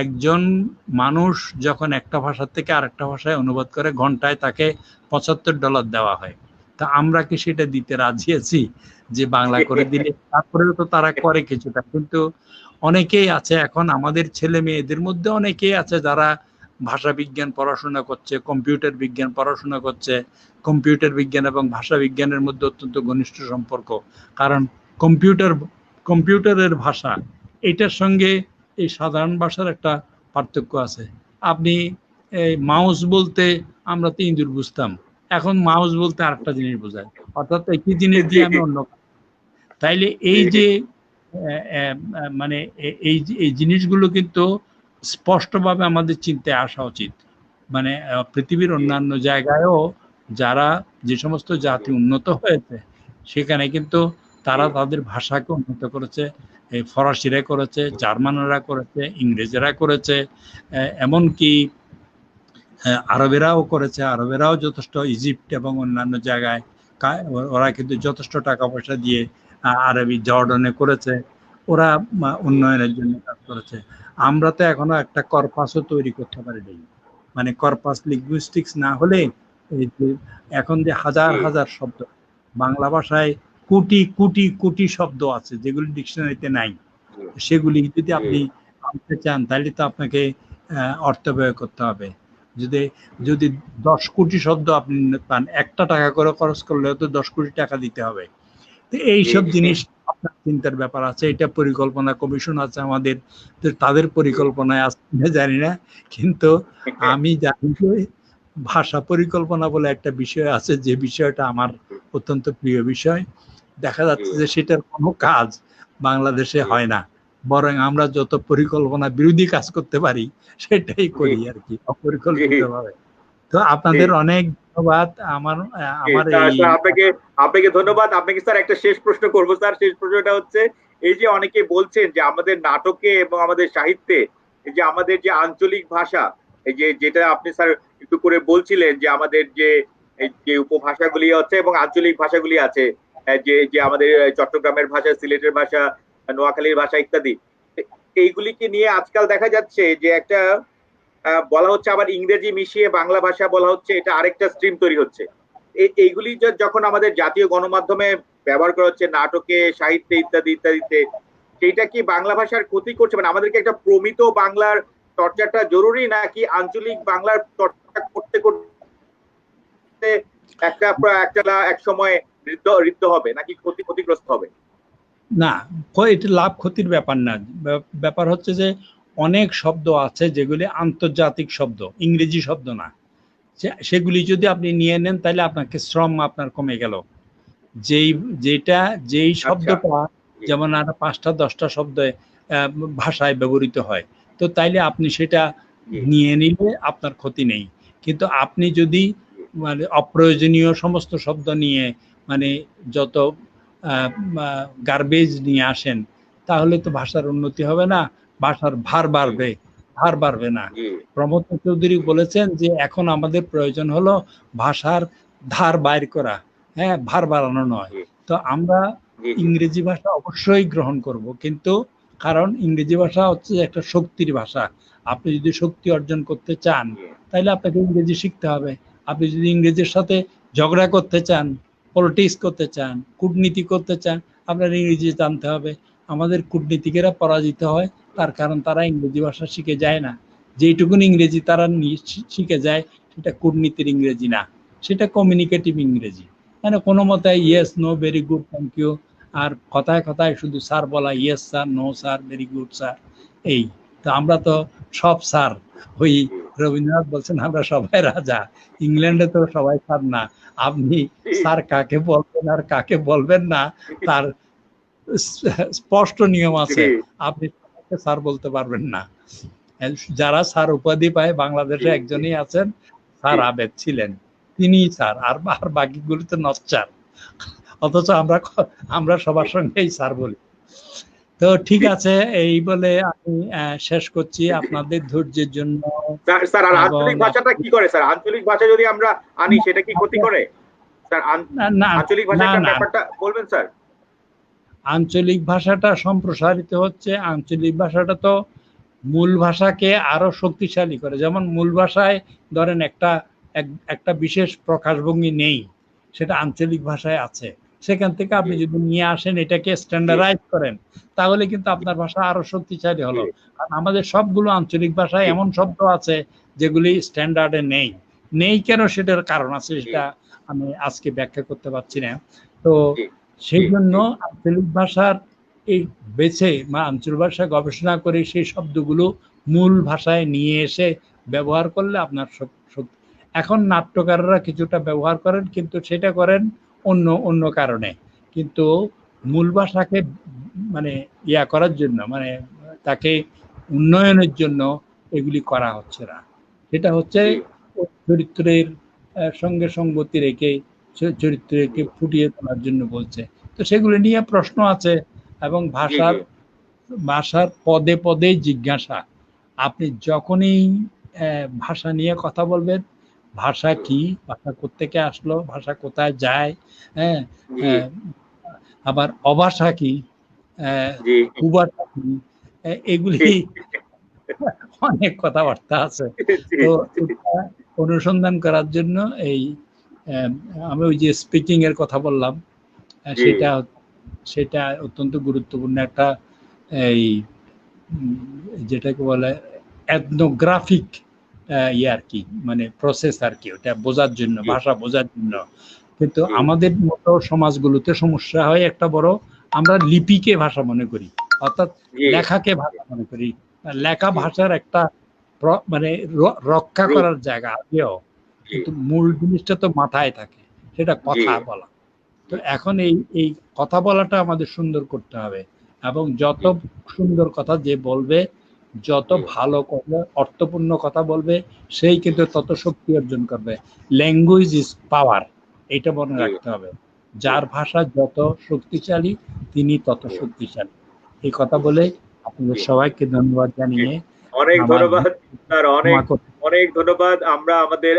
একজন মানুষ যখন একটা ভাষা থেকে আরেকটা ভাষায় অনুবাদ করে ঘন্টায় তাকে $75 দেওয়া হয়। তা আমরা কি সেটা দিতে রাজি আছি যে বাংলা করে দিলে? তারপরেও তো তারা করে কিছুটা, কিন্তু অনেকেই আছে এখন আমাদের ছেলে মেয়েদের মধ্যে অনেকেই আছে যারা ভাষা বিজ্ঞান পড়াশোনা করছে, কম্পিউটার বিজ্ঞান পড়াশোনা করছে। কম্পিউটার বিজ্ঞান এবং ভাষা বিজ্ঞানের মধ্যে অত্যন্ত ঘনিষ্ঠ সম্পর্ক, কারণ কম্পিউটারের ভাষা এটার সঙ্গে এই সাধারণ ভাষার একটা পার্থক্য আছে। আপনি এই মাউস বলতে আমরা তো ইঁদুর বুঝতাম, এখন মাউস বলতে আরেকটা জিনিস বোঝায়, অর্থাৎ একই জিনিস দিয়ে আমি অন্য। তাইলে এই যে মানে এই জিনিসগুলো কিন্তু স্পষ্টভাবে আমাদের চিন্তায় আসা উচিত। মানে পৃথিবীর অন্যান্য জায়গায়ও যারা যে সমস্ত জাতি উন্নত হয়েছে সেখানে কিন্তু তারা তাদের ভাষাকে উন্নত করেছে। ফরাসিরা করেছে, জার্মানরা করেছে, ইংরেজরা করেছে, এমনকি আরবেরাও করেছে। আরবেরাও যথেষ্ট, ইজিপ্ট এবং অন্যান্য জায়গায় ওরা কিন্তু যথেষ্ট টাকা পয়সা দিয়ে আরবি জর্ডনে করেছে, ওরা উন্নয়নের জন্য কাজ করেছে। আমরা তো এখনো একটা কর্পাসও তৈরি করতে পারিনি। মানে কর্পাস লিঙ্গুইস্টিক্স না হলে এই যে এখন যে হাজার হাজার শব্দ বাংলা ভাষায়, কোটি কোটি কোটি শব্দ আছে যেগুলি ডিকশনারিতে নাই, সেগুলি যদি আপনি আনতে চান তাহলে তো আপনাকে অর্থ ব্যয় করতে হবে। যদি 10 কোটি শব্দ আপনি পান, একটা টাকা করে খরচ করলেও তো 10 কোটি টাকা দিতে হবে। তো এইসব জিনিস আপনার চিন্তার ব্যাপার আছে। এটা পরিকল্পনা কমিশন আছে আমাদের, তাদের পরিকল্পনায় আছে জানি না, কিন্তু আমি জানি যে ভাষা পরিকল্পনা বলে একটা বিষয় আছে, যে বিষয়টা আমার অত্যন্ত প্রিয় বিষয়। দেখা যাচ্ছে যে সেটার কোনো কাজ বাংলাদেশে হয় না, বরং আমরা যত পরিকল্পনা বিরোধী কাজ করতে পারি সেটাই করি আর কি, অপরিকল্পিতভাবে। তো আপনাদের অনেক ধন্যবাদ। আপনাকে ধন্যবাদ। আপনাকে স্যার একটা শেষ প্রশ্ন করবো স্যার। শেষ প্রশ্নটা হচ্ছে, এই যে অনেকে বলছেন যে আমাদের নাটকে এবং আমাদের সাহিত্যে এই যে আমাদের যে আঞ্চলিক ভাষা, এই যে যেটা আপনি স্যার একটু করে বলছিলেন যে আমাদের যে উপভাষাগুলি আছে এবং আঞ্চলিক ভাষাগুলি আছে, যে যে আমাদের চট্টগ্রামের ভাষা, সিলেটের ভাষা, নোয়াখালীর ভাষা ইত্যাদি, এইগুলিকে নিয়ে আজকাল দেখা যাচ্ছে যে একটা বলা হচ্ছে আবার ইংরেজি মিশিয়ে বাংলা ভাষা বলা হচ্ছে, এটা আরেকটা স্ট্রিম তৈরি হচ্ছে। এইগুলি যখন আমাদের জাতীয় গণমাধ্যমে ব্যবহার করা হচ্ছে, নাটকে, সাহিত্যে ইত্যাদি ইত্যাদিতে, সেইটা কি বাংলা ভাষার ক্ষতি করছে? মানে আমাদেরকে একটা প্রমিত বাংলার চর্চাটা জরুরি, নাকি আঞ্চলিক বাংলার চর্চা করতে করতে একটা এক সময় ঋদ্ধ হবে, নাকি ক্ষতিগ্রস্ত হবে? না, এটা লাভ ক্ষতির ব্যাপার না। ব্যাপার হচ্ছে যে অনেক শব্দ আছে যেগুলি আন্তর্জাতিক শব্দ, ইংরেজি শব্দ না। সেগুলি যদি আপনি নিয়ে নেন তাহলে আপনাকে শ্রম আপনার কমে গেল। যেই শব্দটা যেমন আর 5টা 10টা শব্দ ভাষায় ব্যবহৃত হয়, তো তাইলে আপনি সেটা নিয়ে নিলে আপনার ক্ষতি নেই। কিন্তু আপনি যদি মানে অপ্রয়োজনীয় সমস্ত শব্দ নিয়ে মানে যত গার্বেজ নিয়ে আসেন, তাহলে তো ভাষার উন্নতি হবে না, ভাষার ভার বাড়বে না। প্রমথ চৌধুরী বলেছেন যে এখন আমাদের প্রয়োজন হলো ভাষার ধার বাইর করা, হ্যাঁ, ভার বাড়ানো নয়। তো আমরা ইংরেজি ভাষা অবশ্যই গ্রহণ করব, কিন্তু কারণ ইংরেজি ভাষা হচ্ছে একটা শক্তির ভাষা। আপনি যদি শক্তি অর্জন করতে চান তাহলে আপনাকে ইংরেজি শিখতে হবে। আপনি যদি ইংরেজির সাথে ঝগড়া করতে চান, পলিটিক্স করতে চান, কূটনীতি করতে চান, আপনার ইংরেজি জানতে হবে। আমাদের কূটনীতিকেরা পরাজিত হয় তার কারণ তারা ইংরেজি ভাষা শিখে যায় না। যেইটুকুন ইংরেজি তারা শিখে যায় সেটা কূটনীতির ইংরেজি না, সেটা কমিউনিকেটিভ ইংরেজি। মানে কোনো মতে yes, no, very good, thank you, আর কথায় কথায় শুধু স্যার বলা, yes sir, no sir, very good sir, এই তো। আমরা তো সব স্যার, ওই রবীন্দ্রনাথ বলছেন আমরা সবাই রাজা। ইংল্যান্ডে তো সবাই স্যার না। আপনি স্যার কাকে বলবেন আর কাকে বলবেন না তার স্পষ্ট নিয়ম আছে। আপনি স্যার বলতে পারবেন না। যারা স্যার উপাধি পায় বাংলাদেশে একজনই আছেন, স্যার আবেদ ছিলেন, তিনি স্যার, আর বাকিগুলো তো নচ্চার। অথচ আমরা সবার সঙ্গেই স্যার বলি। তো ঠিক আছে, এই বলে আমি শেষ করছি। আপনাদের ধৈর্যের জন্য। স্যার আর আঞ্চলিক ভাষাটা কি করে স্যার? আঞ্চলিক ভাষা যদি আমরা আনি সেটা কি ক্ষতি করে স্যার? আঞ্চলিক ভাষাটার ব্যাপারটা বলবেন স্যার। আঞ্চলিক ভাষাটা সম্প্রসারিত হচ্ছে। আঞ্চলিক ভাষাটা তো মূল ভাষাকে আরো শক্তিশালী করে। যেমন মূল ভাষায় ধরেন একটা বিশেষ প্রকাশভঙ্গি নেই, সেটা আঞ্চলিক ভাষায় আছে। সেখান থেকে আপনি যদি নিয়ে আসেন, এটাকে স্ট্যান্ডার্ডাইজ করেন, তাহলে কিন্তু আপনার ভাষা আরো শক্তিশালী হলো। কারণ আমাদের সবগুলো আঞ্চলিক ভাষায় এমন শব্দ আছে যেগুলি স্ট্যান্ডার্ডে নেই কেন সেটার কারণ আছে, সেটা আমি আজকে ব্যাখ্যা করতে পারছি না। তো সেই জন্য আঞ্চলিক ভাষার এই বেছে বা আঞ্চলিক ভাষা গবেষণা করে সেই শব্দগুলো মূল ভাষায় নিয়ে এসে ব্যবহার করলে আপনার এখন নাট্যকাররা কিছুটা ব্যবহার করেন, কিন্তু সেটা করেন অন্য কারণে। কিন্তু মূল ভাষাকে মানে করার জন্য, মানে তাকে উন্নয়নের জন্য এগুলি করা হচ্ছে না। সেটা হচ্ছে চরিত্রের সঙ্গে সঙ্গতি রেখে চরিত্রকে ফুটিয়ে তোলার জন্য বলছে। তো সেগুলো নিয়ে প্রশ্ন আছে এবং ভাষার পদে পদে জিজ্ঞাসা। আপনি যখনই ভাষা নিয়ে কথা বলবেন, ভাষা কি, ভাষা কোত্থেকে আসলো, ভাষা কোথায় যায়, হ্যাঁ, আবার অভাষা কি, কুভাষা কি, এগুলি অনেক কথাবার্তা আছে। তো অনুসন্ধান করার জন্য আমি ওই যে স্পিকিং এর কথা বললাম, সেটা অত্যন্ত গুরুত্বপূর্ণ একটা যেটাকে বলে এথনোগ্রাফিক আর কি, মানে প্রসেস আর কি, ওটা বোঝার জন্য, ভাষা বোঝার জন্য। কিন্তু আমাদের মতো সমাজগুলোতে সমস্যা হয় একটা বড়, আমরা লিপিকে ভাষা মনে করি, অর্থাৎ লেখাকে ভাষা মনে করি। লেখা ভাষার একটা মানে রক্ষা করার জায়গা আগেও, কিন্তু মূল জিনিসটা তো মাথায় থাকে, সেটা কথা বলা। তো এখন এই কথা বলাটা আমাদের সুন্দর করতে হবে, এবং যত সুন্দর কথা যে বলবে, যত ভালো কথা, অর্থপূর্ণ কথা বলবে, সেই কিন্তু তত শক্তি অর্জন করবে। ল্যাঙ্গুয়েজ ইজ পাওয়ার, এটা মনে রাখতে হবে। যার ভাষা যত শক্তিশালী, তিনি তত শক্তিশালী। এই কথা বলে আপনাদের সবাইকে ধন্যবাদ জানিয়ে, অনেক ধন্যবাদ স্যার, অনেক ধন্যবাদ। আমরা আমাদের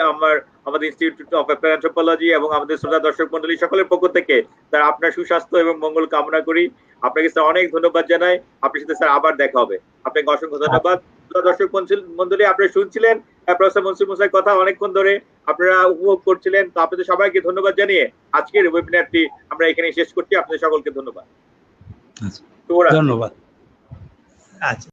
ইনস্টিটিউট অফ অ্যানথ্রোপোলজি এবং আমাদের শ্রোতা দর্শক মন্ডলী সকলের পক্ষ থেকে স্যার আপনার সুস্বাস্থ্য এবং মঙ্গল কামনা করি। আপনাকে স্যার অনেক ধন্যবাদ জানাই। আপনার সাথে স্যার আবার দেখা হবে। আপনাকে অসংখ্য ধন্যবাদ। শ্রোতা দর্শক মন্ডলী, আপনারা শুনছিলেন প্রফেসর মনসুর মুসার কথা, অনেকক্ষণ ধরে আপনারা উপভোগ করছিলেন। তো আপনাদের সবাইকে ধন্যবাদ জানিয়ে আজকের ওয়েবিনারটি আমরা এখানে শেষ করছি। আপনাদের সকলকে ধন্যবাদ। ধন্যবাদ। আচ্ছা।